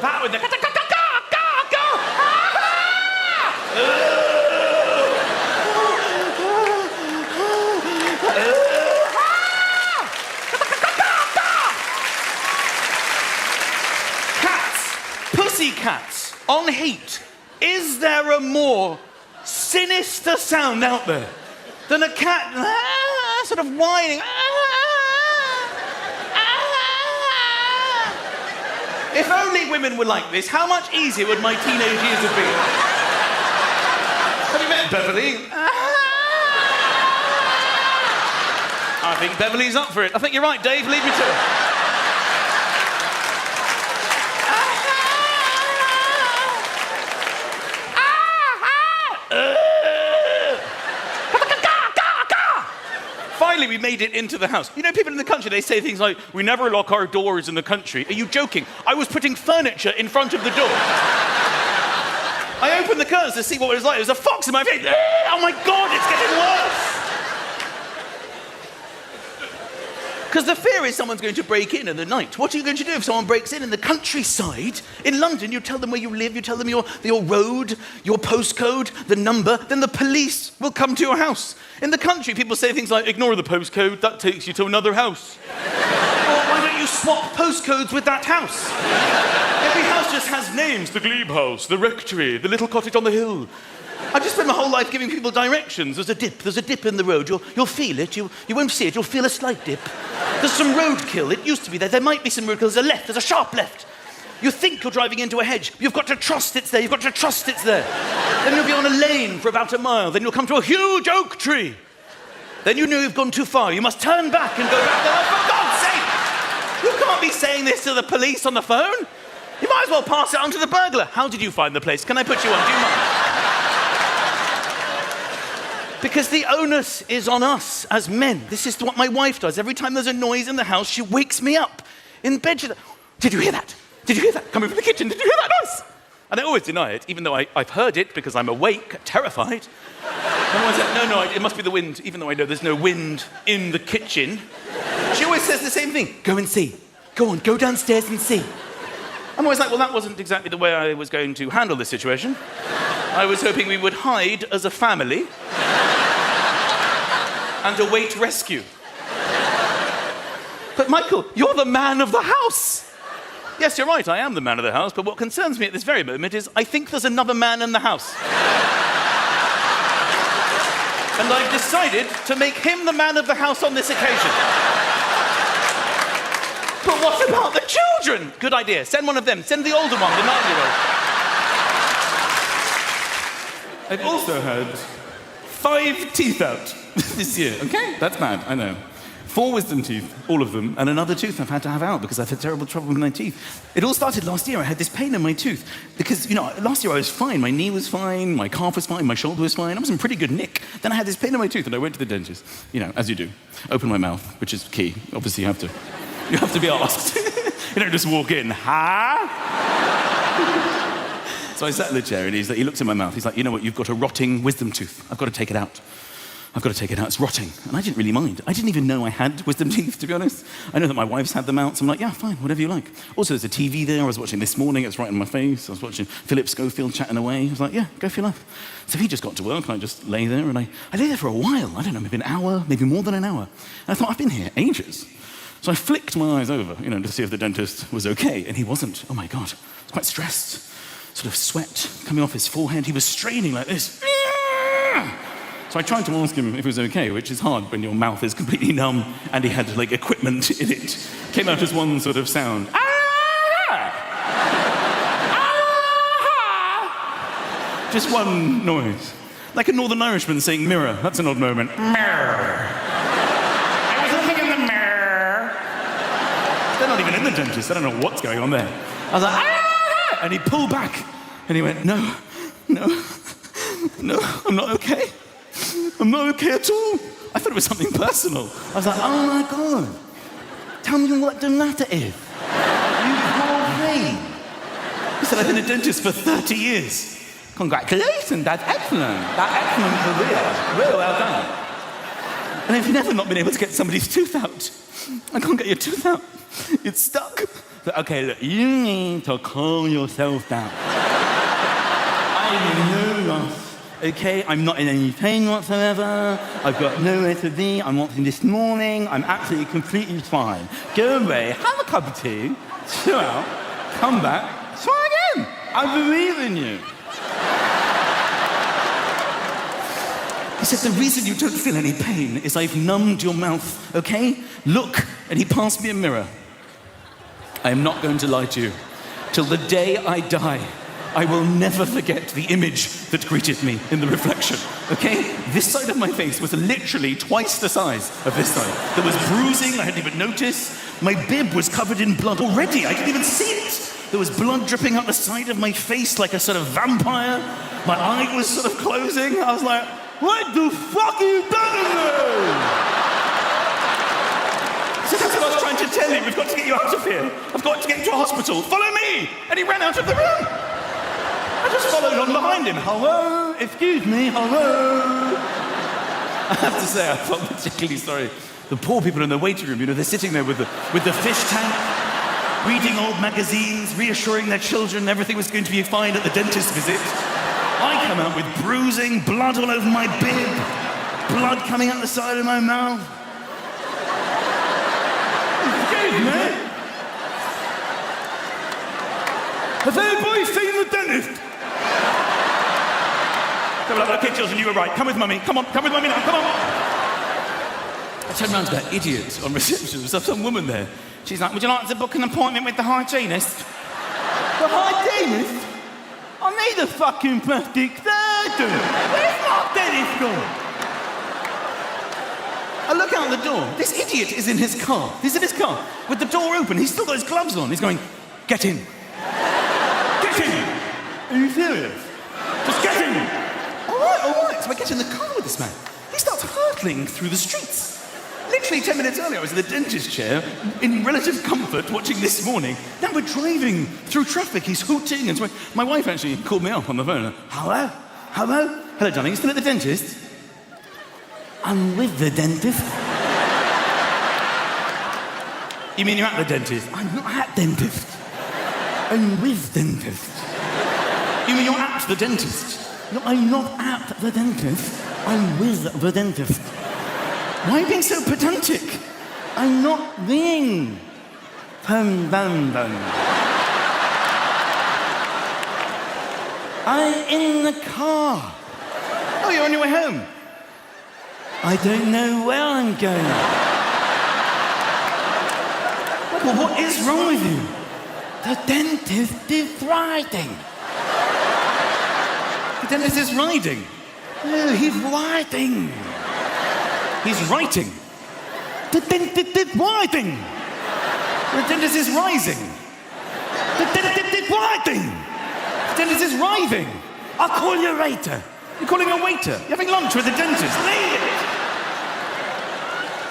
That with the... Cats on heat. Is there a more sinister sound out there than a cat sort of whining? If only women were like this, how much easier would my teenage years have been? Have you met Beverly? I think Beverly's up for it. I think you're right, Dave. Leave me to it. Finally, we made it into the house. You know, people in the country, they say things like, we never lock our doors in the country. Are you joking? I was putting furniture in front of the door. I opened the curtains to see what it was like. There was a fox in my face. Oh my God, it's getting worse. Because the fear is someone's going to break in the night. What are you going to do if someone breaks in the countryside? In London, you tell them where you live, you tell them your road, your postcode, the number, then the police will come to your house. In the country, people say things like, ignore the postcode, that takes you to another house. Or why don't you swap postcodes with that house? Every house just has names. The glebe house, the rectory, the little cottage on the hill. I just spent my whole life giving people directions. There's a dip in the road. You'll feel it. You won't see it. You'll feel a slight dip. There's some roadkill. It used to be there. There might be some roadkill. There's a left. There's a sharp left. You think you're driving into a hedge. You've got to trust it's there. You've got to trust it's there. Then you'll be on a lane for about a mile. Then you'll come to a huge oak tree. Then you know you've gone too far. You must turn back and go back there. Oh, for God's sake! You can't be saying this to the police on the phone. You might as well pass it on to the burglar. How did you find the place? Can I put you on? Do you mind? Because the onus is on us as men. This is what my wife does. Every time there's a noise in the house, she wakes me up. In bed, she's like, did you hear that? Did you hear that? Coming from the kitchen, did you hear that noise? And I always deny it, even though I've heard it because I'm awake, terrified. And I said, no, it must be the wind, even though I know there's no wind in the kitchen. She always says the same thing. Go and see. Go on, go downstairs and see. I'm always like, well, that wasn't exactly the way I was going to handle this situation. I was hoping we would hide as a family and await rescue. But Michael, you're the man of the house. Yes, you're right, I am the man of the house, but what concerns me at this very moment is I think there's another man in the house. And I've decided to make him the man of the house on this occasion. But what about the children? Good idea. Send one of them. Send the older one, the 9-year-old. I've also had 5 teeth out this year. Okay, that's bad, I know. 4 wisdom teeth, all of them, and another tooth I've had to have out because I've had terrible trouble with my teeth. It all started last year. I had this pain in my tooth because, last year I was fine. My knee was fine, my calf was fine, my shoulder was fine. I was in pretty good nick. Then I had this pain in my tooth and I went to the dentist, as you do. Open my mouth, which is key. Obviously, you have to be asked. You don't just walk in, So I sat in the chair and he looked in my mouth. He's like, you know what, you've got a rotting wisdom tooth. I've got to take it out. It's rotting. And I didn't really mind. I didn't even know I had wisdom teeth, to be honest. I know that my wife's had them out, so I'm like, yeah, fine, whatever you like. Also, there's a TV there I was watching this morning. It's right in my face. I was watching Philip Schofield chatting away. I was like, yeah, go for your life. So he just got to work, and I just lay there, and I lay there for a while. I don't know, maybe an hour, maybe more than an hour. And I thought, I've been here ages. So I flicked my eyes over, to see if the dentist was okay, and he wasn't. Oh, my God. I was quite stressed. Sort of sweat coming off his forehead. He was straining like this. So I tried to ask him if it was okay, which is hard when your mouth is completely numb and he had, equipment in it. Came out as one sort of sound. Just one noise. Like a Northern Irishman saying mirror. That's an odd moment. Mirror. I was looking in the mirror. They're not even in the dentist. I don't know what's going on there. I was like, and he pulled back. And he went, no, I'm not okay. I'm not okay at all. I thought it was something personal. I was like, oh my God. Tell me what the matter is. You poor thing. He said, I've been a dentist for 30 years. Congratulations, that's excellent. That's excellent career. Really well done. And I've never not been able to get somebody's tooth out. I can't get your tooth out. It's stuck. But, okay, look, you need to calm yourself down. I'm in no rush. Okay, I'm not in any pain whatsoever. I've got nowhere to be. I'm watching this morning. I'm absolutely completely fine. Go away, have a cup of tea, chill out, come back, try again. I believe in you. He said, the reason you don't feel any pain is I've numbed your mouth, okay? Look, and he passed me a mirror. I am not going to lie to you. Till the day I die, I will never forget the image that greeted me in the reflection, okay? This side of my face was literally twice the size of this side. There was bruising, I hadn't even noticed. My bib was covered in blood already, I couldn't even see it. There was blood dripping up the side of my face like a sort of vampire. My eye was sort of closing. I was like, what the fuck are you doing to me? tell you, we've got to get you out of here. I've got to get you to a hospital. Follow me! And he ran out of the room. I just followed on behind him. Hello? Excuse me, hello? I have to say, I felt particularly sorry. The poor people in the waiting room, you know, they're sitting there with the fish tank, reading old magazines, reassuring their children everything was going to be fine at the dentist visit. I come out with bruising, blood all over my bib, blood coming out the side of my mouth. Excuse me? Has anybody seen the dentist? Okay, children, you were right. Come with mummy. Come on, come with mummy now, come on. I turned around to that idiot on reception. There was some woman there. She's like, would you like to book an appointment with the hygienist? The hygienist? I need a fucking plastic surgeon. Where's my dentist gone? I look out the door. This idiot is in his car. He's in his car with the door open. He's still got his gloves on. He's going, get in. Get in. Are you serious? Just get in. All right. So I get in the car with this man. He starts hurtling through the streets. Literally 10 minutes earlier, I was in the dentist chair in relative comfort watching This Morning. Now we're driving through traffic. He's hooting. And so my wife actually called me up on the phone. Hello? Hello? Hello, darling. You still at the dentist? I'm with the dentist. You mean you're at the dentist? I'm not at dentist. I'm with dentist. You mean you're at the dentist? No, I'm not at the dentist. I'm with the dentist. Why are you being so pedantic? I'm not being. I'm in the car. Oh, you're on your way home? I don't know where I'm going. Well, what is wrong with you? The dentist is riding. The dentist is riding? No, he's riding. He's writing. The dentist is riding. The dentist is rising. The dentist is riding. The dentist is writhing. I'll call you later. You're calling a waiter. You're having lunch with the dentist. Leave it.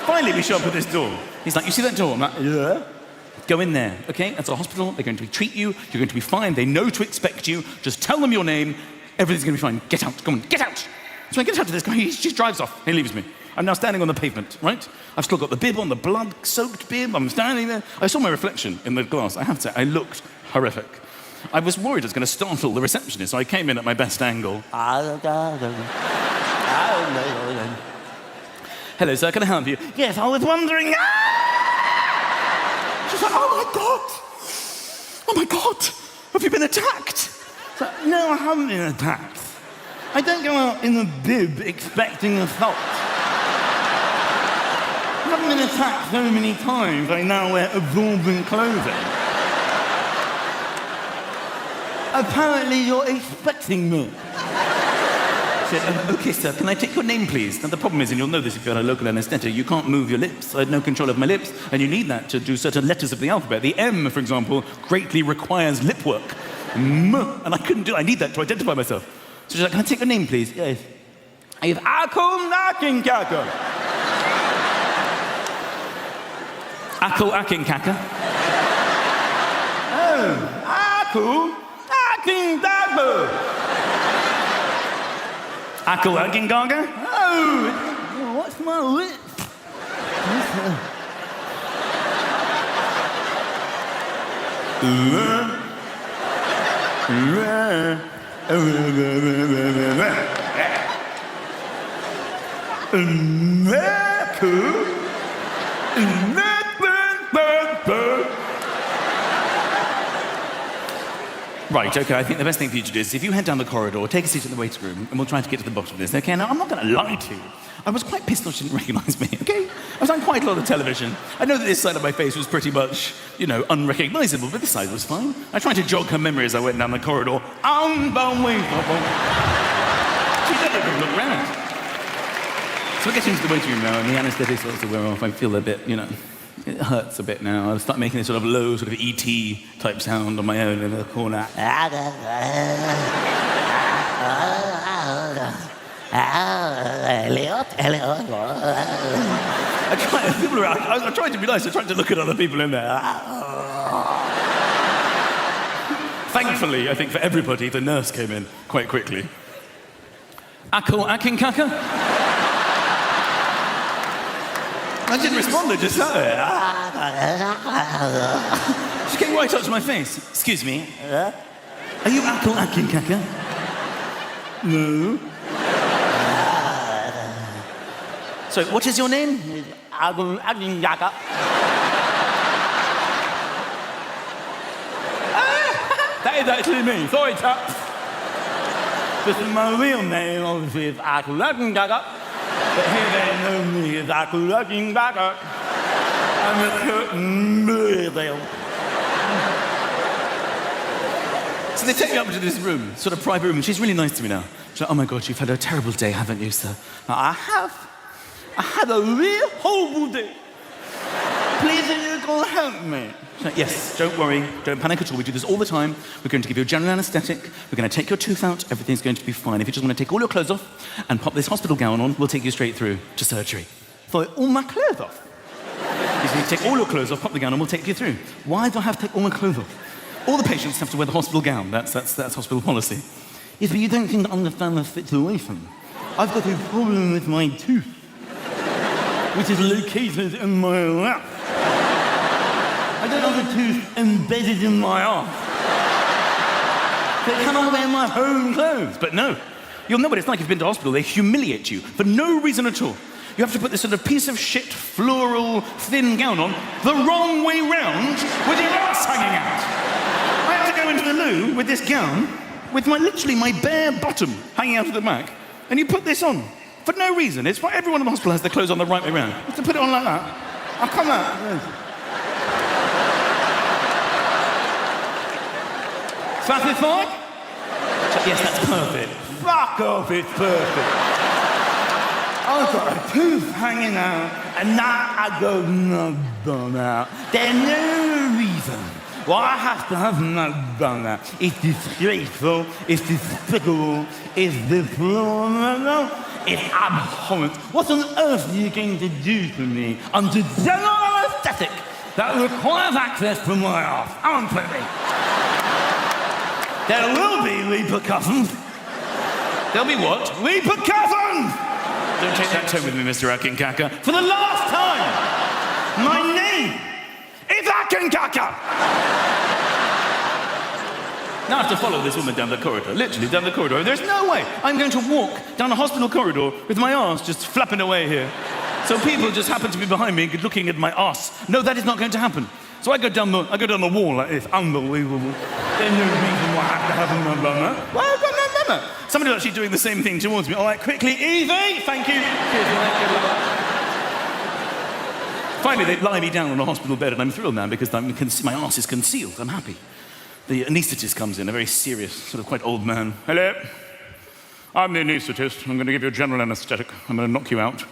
Finally, we show up at this door. He's like, you see that door? I'm like, yeah. Go in there, okay? That's a hospital. They're going to treat you. You're going to be fine. They know to expect you. Just tell them your name. Everything's going to be fine. Get out. Come on, get out. So I get out to this guy. He just drives off. He leaves me. I'm now standing on the pavement, right? I've still got the bib on, the blood-soaked bib. I'm standing there. I saw my reflection in the glass. I have to say, I looked horrific. I was worried I was going to startle the receptionist, so I came in at my best angle. Hello, sir, can I help you? Yes, I was wondering... She's like, oh my God, have you been attacked? So, no, I haven't been attacked. I don't go out in a bib expecting assault. I haven't been attacked so many times, I now wear absorbent clothing. Apparently you're expecting me. She said, okay, sir, can I take your name, please? Now, the problem is, and you'll know this if you're on a local anaesthetic, you can't move your lips. I had no control of my lips, and you need that to do certain letters of the alphabet. The M, for example, greatly requires lip work. M, and I couldn't do it. I need that to identify myself. So she's like, can I take your name, please? Yes. I have Akinkaka. Akinkaka. Oh, Akinkaka. Akinkaka? Oh, what's my lip? Right, okay, I think the best thing for you to do is if you head down the corridor, take a seat in the waiting room, and we'll try to get to the bottom of this, okay? Now, I'm not going to lie to you. I was quite pissed off she didn't recognise me, okay? I was on quite a lot of television. I know that this side of my face was pretty much, you know, unrecognisable, but this side was fine. I tried to jog her memory as I went down the corridor. Unbelievable. She never even looked round. So we get into the waiting room now, and the anaesthetic starts to wear off. I feel a bit, you know, it hurts a bit now. I'll start making this sort of low, sort of E.T. type sound on my own in the corner. Elliot. People are sorry, I tried to be nice. I tried to look at other people in there. Thankfully, I think for everybody, the nurse came in quite quickly. Akko Akinkaka? I didn't respond, I just sat there. She came right up to my face. Excuse me. Are you Akko Akinkaka? No. So, what is your name? Akko Akinkaka. That is actually me. Sorry, chaps. This is my real name, obviously, is Akko Akinkaka. But here they know me as Akko Akinkaka. I'm a curtain blue. So they take me up into this room, sort of private room, and she's really nice to me now. She's like, oh my God, you've had a terrible day, haven't you, sir? I have. I had a real horrible day. Please, are you going to help me? She's like, yes, don't worry, don't panic at all. We do this all the time. We're going to give you a general anaesthetic. We're going to take your tooth out. Everything's going to be fine. If you just want to take all your clothes off and pop this hospital gown on, we'll take you straight through to surgery. So, all my clothes off. You need to take all your clothes off, pop the gown on, we'll take you through. Why do I have to take all my clothes off? All the patients have to wear the hospital gown. That's hospital policy. Yes, but you don't seem to understand the situation. I've got a problem with my tooth, which is located in my lap. I don't have a tooth embedded in my arm. So can I wear my home clothes? But no. You'll know what it's like if you've been to hospital. They humiliate you for no reason at all. You have to put this sort of piece of shit, floral, thin gown on the wrong way round with your ass hanging out. I have to go into the loo with this gown with literally my bare bottom hanging out of the back, and you put this on for no reason. It's why everyone in the hospital has their clothes on the right way round. You have to put it on like that. I'll come out. Satisfied? Yes, that's perfect. Fuck off, it's perfect. I've got a tooth hanging out, and now I go no done out. There's no reason why I have to have no done out. It's disgraceful, it's despicable, it's deplorable, it's abhorrent. What on earth are you going to do to me under general anaesthetic that requires access to my arse? Answer me. There will be repercussions. There'll be what? Repercussions! Don't take that tone with me, Mr. Akinkaka. For the last time, my name is Akinkaka! Now I have to follow this woman down the corridor, literally down the corridor. There's no way I'm going to walk down a hospital corridor with my arse just flapping away here. So people just happen to be behind me looking at my arse. No, that is not going to happen. So I go down the wall like this. Unbelievable. There's no reason why I have to have a number. Why have I got no number? Somebody's actually doing the same thing towards me. All right, quickly, Evie, thank you. Finally, they lie me down on a hospital bed, and I'm thrilled now because my arse is concealed. I'm happy. The anaesthetist comes in, a very serious, sort of quite old man. Hello, I'm the anaesthetist. I'm going to give you a general anaesthetic. I'm going to knock you out.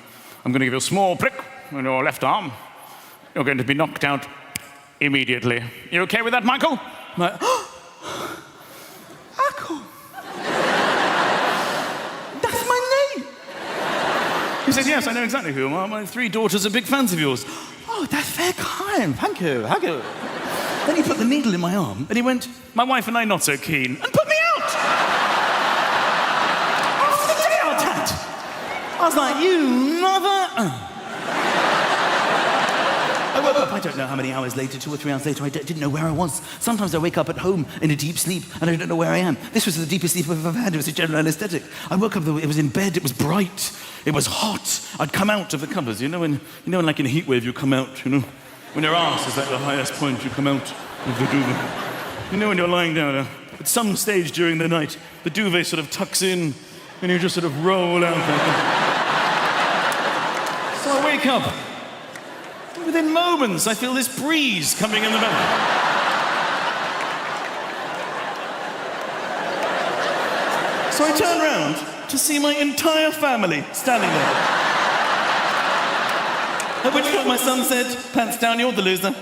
I'm going to give you a small prick on your left arm. You're going to be knocked out immediately. You okay with that, Michael? I'm like, Michael. That's my name. He said, yes, I know exactly who you are. My 3 daughters are big fans of yours. Oh, that's very kind. Thank you. Thank you. Then he put the needle in my arm and he went, my wife and I not so keen, and put me out. After the day I had. I was like, you mother... I woke up, I don't know how many hours later, 2 or 3 hours later, I didn't know where I was. Sometimes I wake up at home in a deep sleep and I don't know where I am. This was the deepest sleep I've ever had. It was a general anaesthetic. I woke up, it was in bed, it was bright, it was hot. I'd come out of the covers, you know when like in a heat wave you come out, you know? When your arse is at the highest point, you come out of the duvet. You know when you're lying down, at some stage during the night, the duvet sort of tucks in and you just sort of roll out like that. So I wake up. Within moments, I feel this breeze coming in the belly. So I turn round to see my entire family standing there. At which point my son said, pants down, you're the loser.